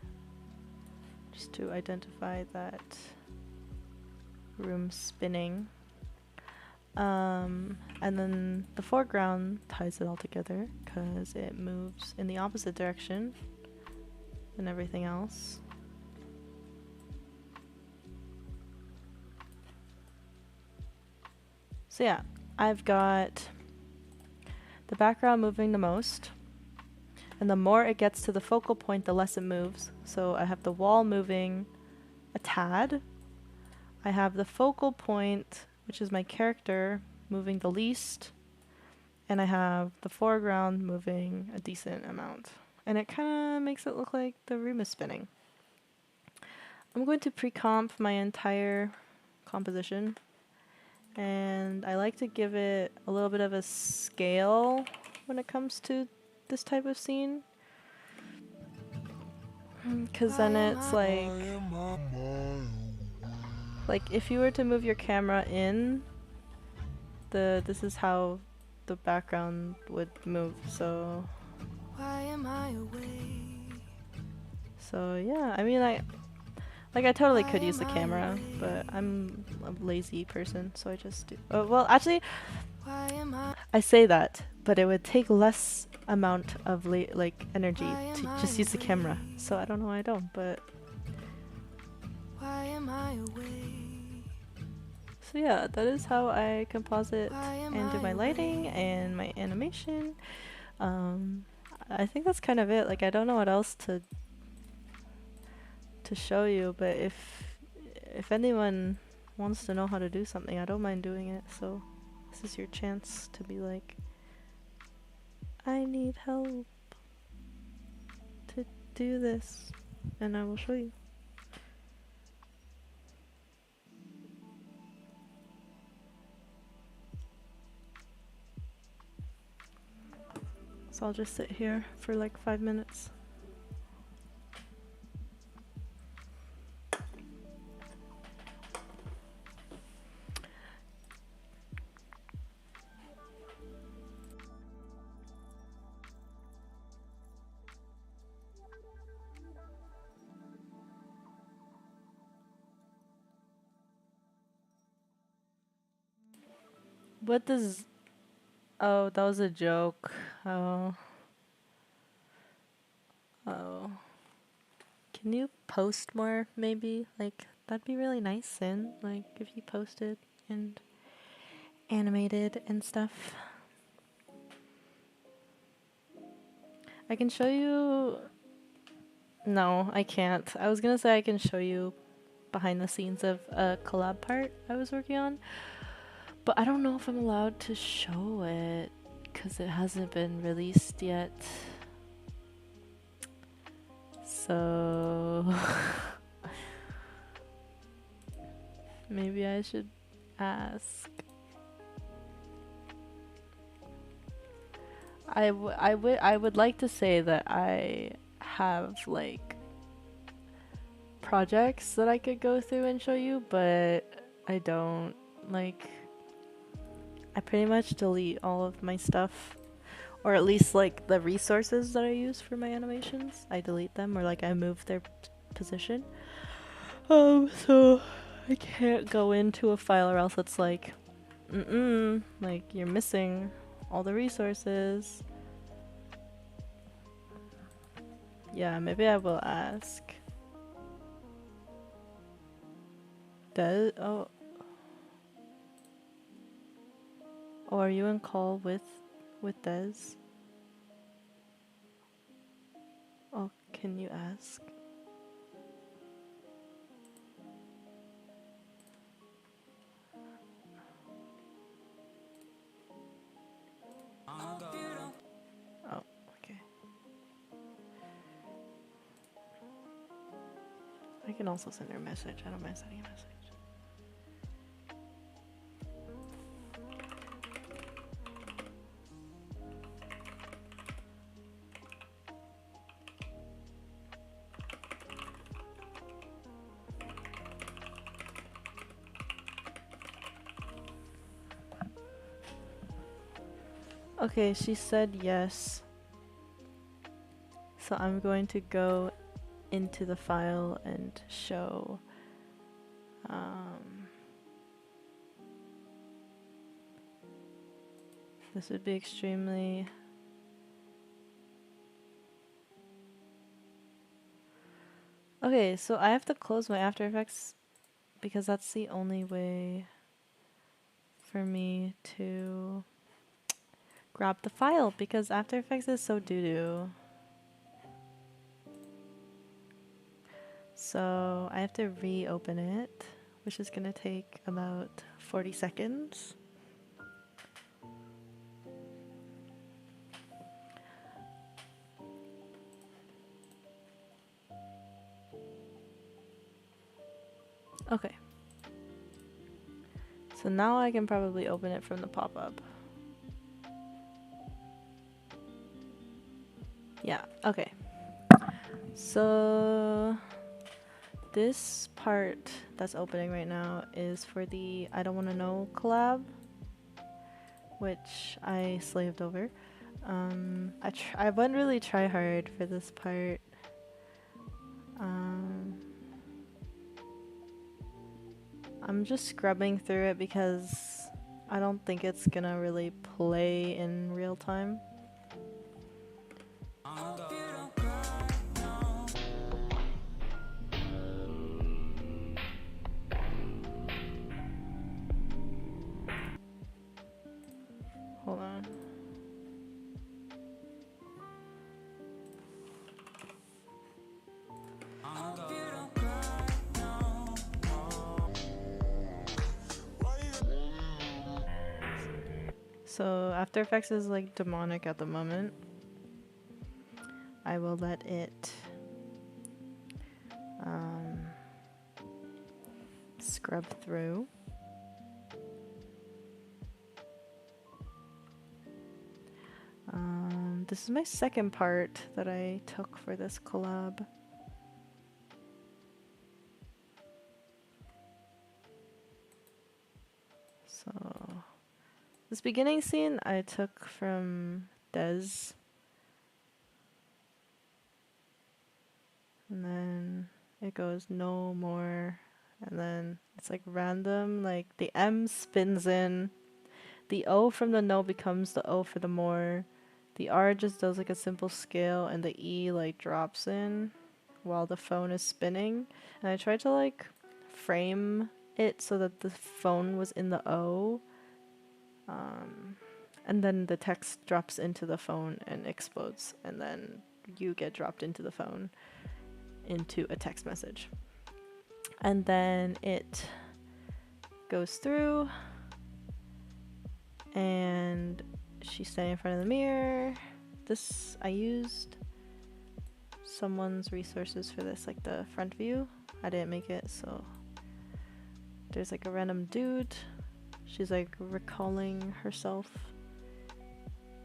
just to identify that room spinning. And then the foreground ties it all together because it moves in the opposite direction than everything else. So yeah, I've got the background moving the most, and the more it gets to the focal point, the less it moves. So I have the wall moving a tad. I have the focal point, which is my character, moving the least, and I have the foreground moving a decent amount. And it kind of makes it look like the room is spinning. I'm going to pre-comp my entire composition, and I like to give it a little bit of a scale when it comes to this type of scene, because then it's like if you were to move your camera in, this is how the background would move. So Why am I awake? yeah, I mean, I totally could use the camera, but I'm a lazy person, so I just do. Oh, well, actually, Why am I? I say that, but it would take less amount of energy Why to am I just use the camera. awake? So I don't know why I don't, but Why am I awake? so yeah, that is how I composite Why am and do I my lighting awake? and my animation. I think that's kind of it. Like I don't know what else to show you, but if anyone wants to know how to do something, I don't mind doing it. So this is your chance to be like, I need help to do this, and I will show you. So I'll just sit here for like 5 minutes. What does... Oh, that was a joke. Oh. Oh. Can you post more, maybe? Like, that'd be really nice, Sin. Like, if you posted and animated and stuff. I can show you... No, I can't. I was gonna say I can show you behind the scenes of a collab part I was working on, but I don't know if I'm allowed to show it because it hasn't been released yet. So maybe I should ask. I would like to say that I have like projects that I could go through and show you, but I don't. Like, I pretty much delete all of my stuff, or at least like the resources that I use for my animations. I delete them, or like I move their position. So I can't go into a file, or else it's like, like you're missing all the resources. Yeah, maybe I will ask. Does oh, are you in call with Des? Oh, can you ask? Oh, okay. I can also send her a message. I don't mind sending a message. Okay, she said yes. So I'm going to go into the file and show. This would be extremely. Okay, so I have to close my After Effects because that's the only way for me to grab the file, because After Effects is so doo-doo. So I have to reopen it, which is gonna take about 40 seconds. Okay. So now I can probably open it from the pop-up. Yeah, okay. So this part that's opening right now is for the I Don't Wanna Know collab, which I slaved over. I wouldn't really try hard for this part. I'm just scrubbing through it because I don't think it's gonna really play in real time. Hold on. So After Effects is like demonic at the moment. I will let it scrub through. This is my second part that I took for this collab. So this beginning scene I took from Des. And then it goes no more. And then it's like random, like the M spins in. The O from the no becomes the O for the more. The R just does like a simple scale, and the E like drops in while the phone is spinning. And I tried to like frame it so that the phone was in the O. And then the text drops into the phone and explodes. And then you get dropped into the phone into a text message. And then it goes through and she's standing in front of the mirror. This, I used someone's resources for this, like the front view. I didn't make it, so there's like a random dude. She's like recalling herself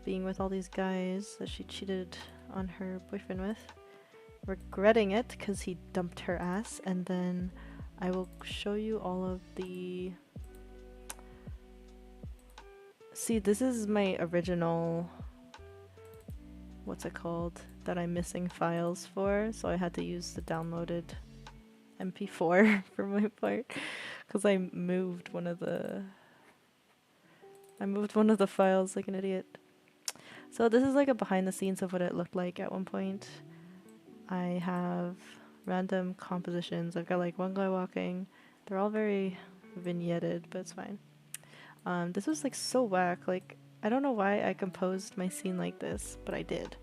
being with all these guys that she cheated on her boyfriend with, regretting it because he dumped her ass, and then I will show you all of the... See, this is my original, what's it called, that I'm missing files for, so I had to use the downloaded MP4 for my part, because I moved one of the files like an idiot. So this is like a behind the scenes of what it looked like at one point. I have random compositions. I've got like one guy walking. They're all very vignetted, but it's fine. This was like so whack. Like, I don't know why I composed my scene like this, but I did.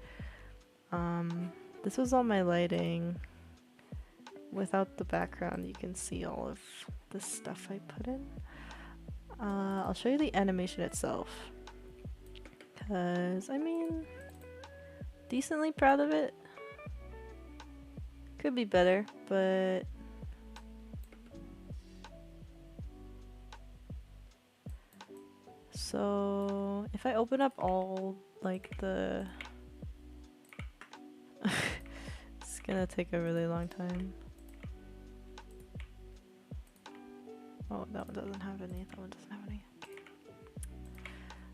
This was all my lighting. Without the background, you can see all of the stuff I put in. I'll show you the animation itself. Because, I mean, decently proud of it. Could be better, but... So, if I open up all, like, the... It's gonna take a really long time. Oh, that one doesn't have any. That one doesn't have any. Okay.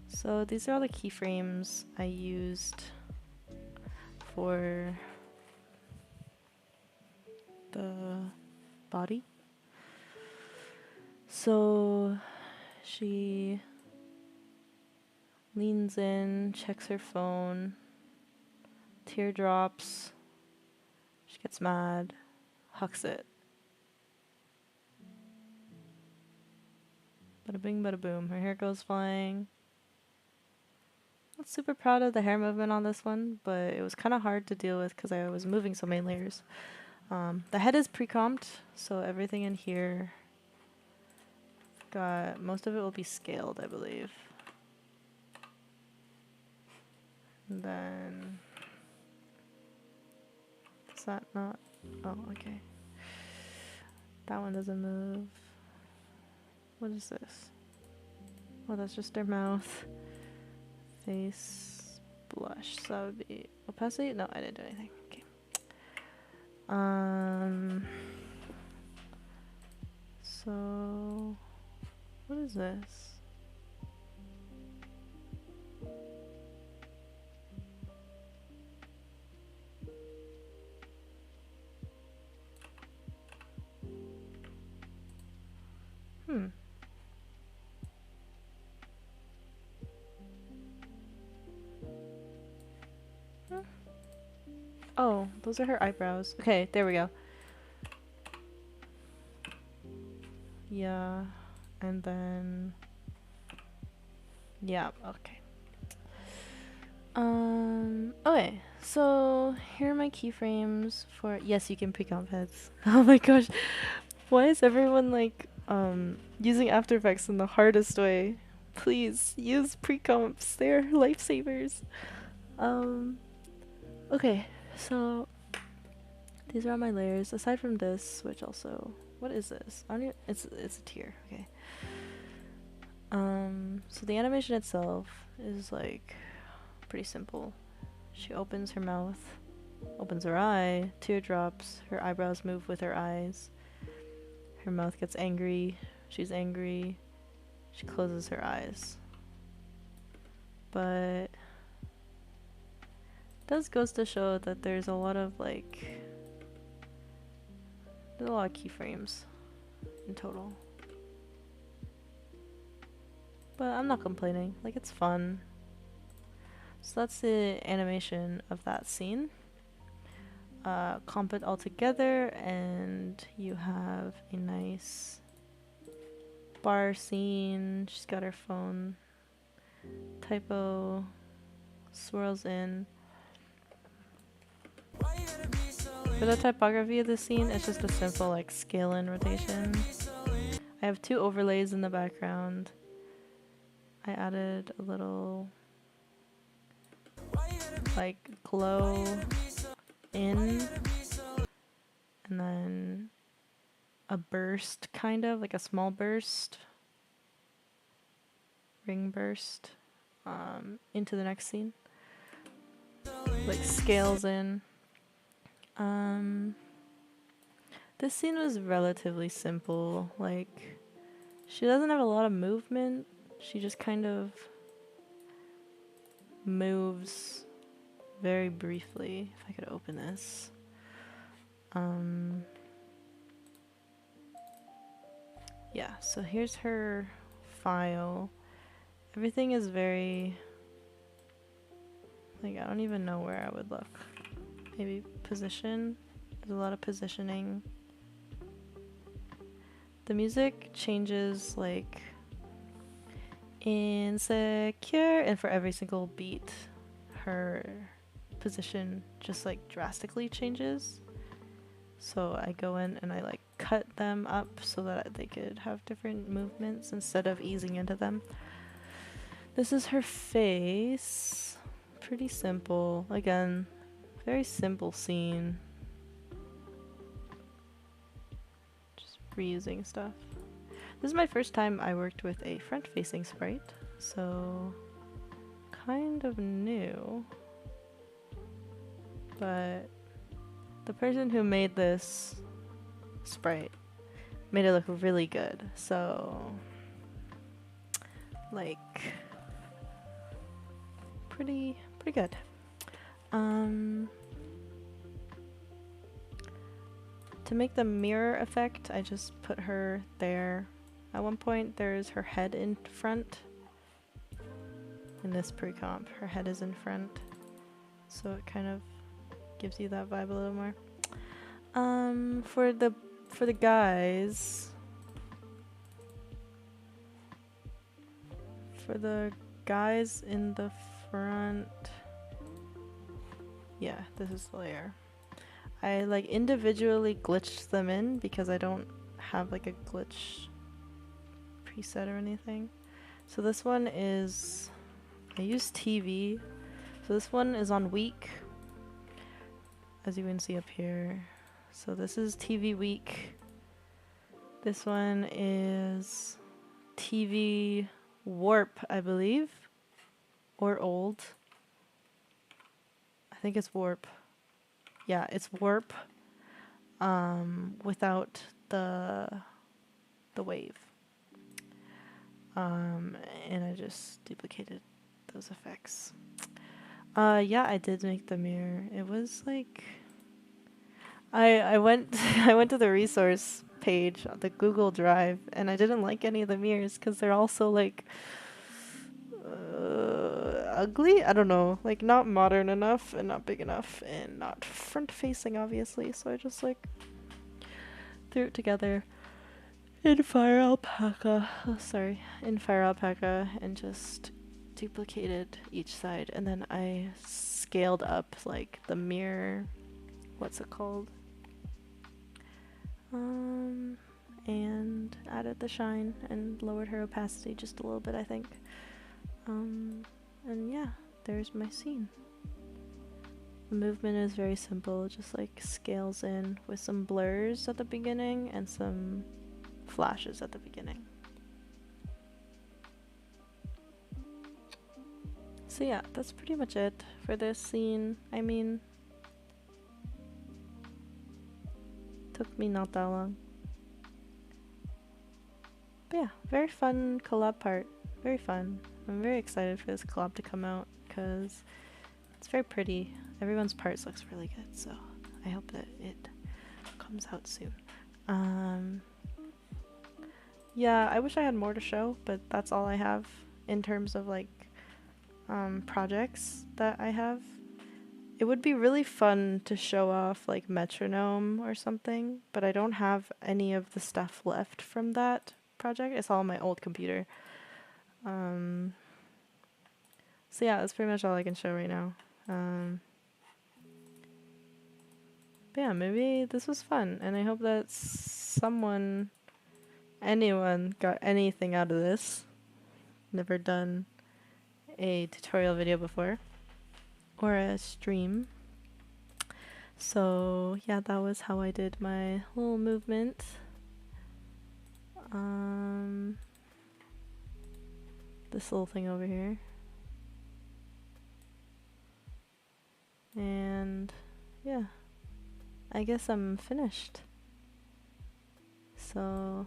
So, these are all the keyframes I used for the body. So, she leans in, checks her phone, teardrops, she gets mad, hucks it. Bada bing, bada boom. Her hair goes flying. Not super proud of the hair movement on this one, but it was kind of hard to deal with because I was moving so many layers. The head is pre-comped, so everything in here got... Most of it will be scaled, I believe. And then... Does that not... Oh, okay. That one doesn't move. What is this? Oh, that's just their mouth. Face, blush. So that would be opacity? No, I didn't do anything. Okay. So what is this? Hmm. Oh, those are her eyebrows. Okay, there we go. Yeah, and then... Yeah, okay. Okay, so here are my keyframes for... Yes, you can pre-comp heads. Oh my gosh. Why is everyone, like, using After Effects in the hardest way? Please, use pre-comps. They're lifesavers. Okay, so... These are all my layers, aside from this, which also... What is this? I don't even, it's a tear, okay. So the animation itself is, like, pretty simple. She opens her mouth, opens her eye, teardrops, her eyebrows move with her eyes. Her mouth gets angry, she's angry, she closes her eyes. But it does goes to show that there's a lot of, like... There's a lot of keyframes in total. But I'm not complaining, like, it's fun. So that's the animation of that scene. Comp it all together and you have a nice bar scene. She's got her phone. Typo swirls in. For the typography of the scene, it's just a simple, like, scale in rotation. I have two overlays in the background. I added a little, like, glow in, and then a burst, kind of like a small burst, ring burst. into the next scene. Like scales in. This scene was relatively simple. Like, she doesn't have a lot of movement. She just kind of moves very briefly. If I could open this. Yeah, so here's her file. Everything is very, like, I don't even know where I would look. Maybe position. There's a lot of positioning. The music changes, like, insecure, and for every single beat, her position just, like, drastically changes. So I go in and I, like, cut them up so that they could have different movements instead of easing into them. This is her face. Pretty simple. Again, very simple scene. Just reusing stuff. This is my first time I worked with a front-facing sprite, so kind of new. But the person who made this sprite made it look really good, so like pretty good. To make the mirror effect, I just put her there. At one point, there's her head in front. In this pre-comp, her head is in front, so it kind of gives you that vibe a little more. For the guys, in the front, yeah, this is the layer. I like individually glitched them in because I don't have like a glitch preset or anything. So this one is, I use TV. So this one is on week, as you can see up here. So this is TV week. This one is TV warp, I believe, or old. I think it's warp. Yeah, it's warp, without the wave. And I just duplicated those effects. Yeah, I did make the mirror. It was like, I went I went to the resource page on the Google Drive, and I didn't like any of the mirrors because they're all so like ugly. I don't know, like not modern enough and not big enough and not front facing, obviously. So I just like threw it together in Fire Alpaca. In Fire Alpaca, and just duplicated each side, and then I scaled up like the mirror. What's it called? And added the shine and lowered her opacity just a little bit, I think. And yeah, there's my scene. The movement is very simple, just like scales in with some blurs at the beginning and some flashes at the beginning. So yeah, that's pretty much it for this scene. I mean, took me not that long. But yeah, very fun collab part. Very fun. I'm very excited for this collab to come out because it's very pretty. Everyone's parts looks really good, so I hope that it comes out soon. Yeah, I wish I had more to show, but that's all I have in terms of like projects that I have. It would be really fun to show off like Metronome or something, but I don't have any of the stuff left from that project. It's all on my old computer. So yeah, that's pretty much all I can show right now. But yeah, maybe this was fun, and I hope that anyone got anything out of this. Never done a tutorial video before, or a stream. So yeah, that was how I did my little movement. This little thing over here. And yeah, I guess I'm finished. So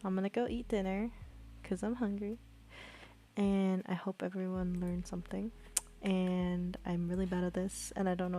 I'm gonna go eat dinner because I'm hungry. And I hope everyone learned something. And I'm really bad at this, and I don't know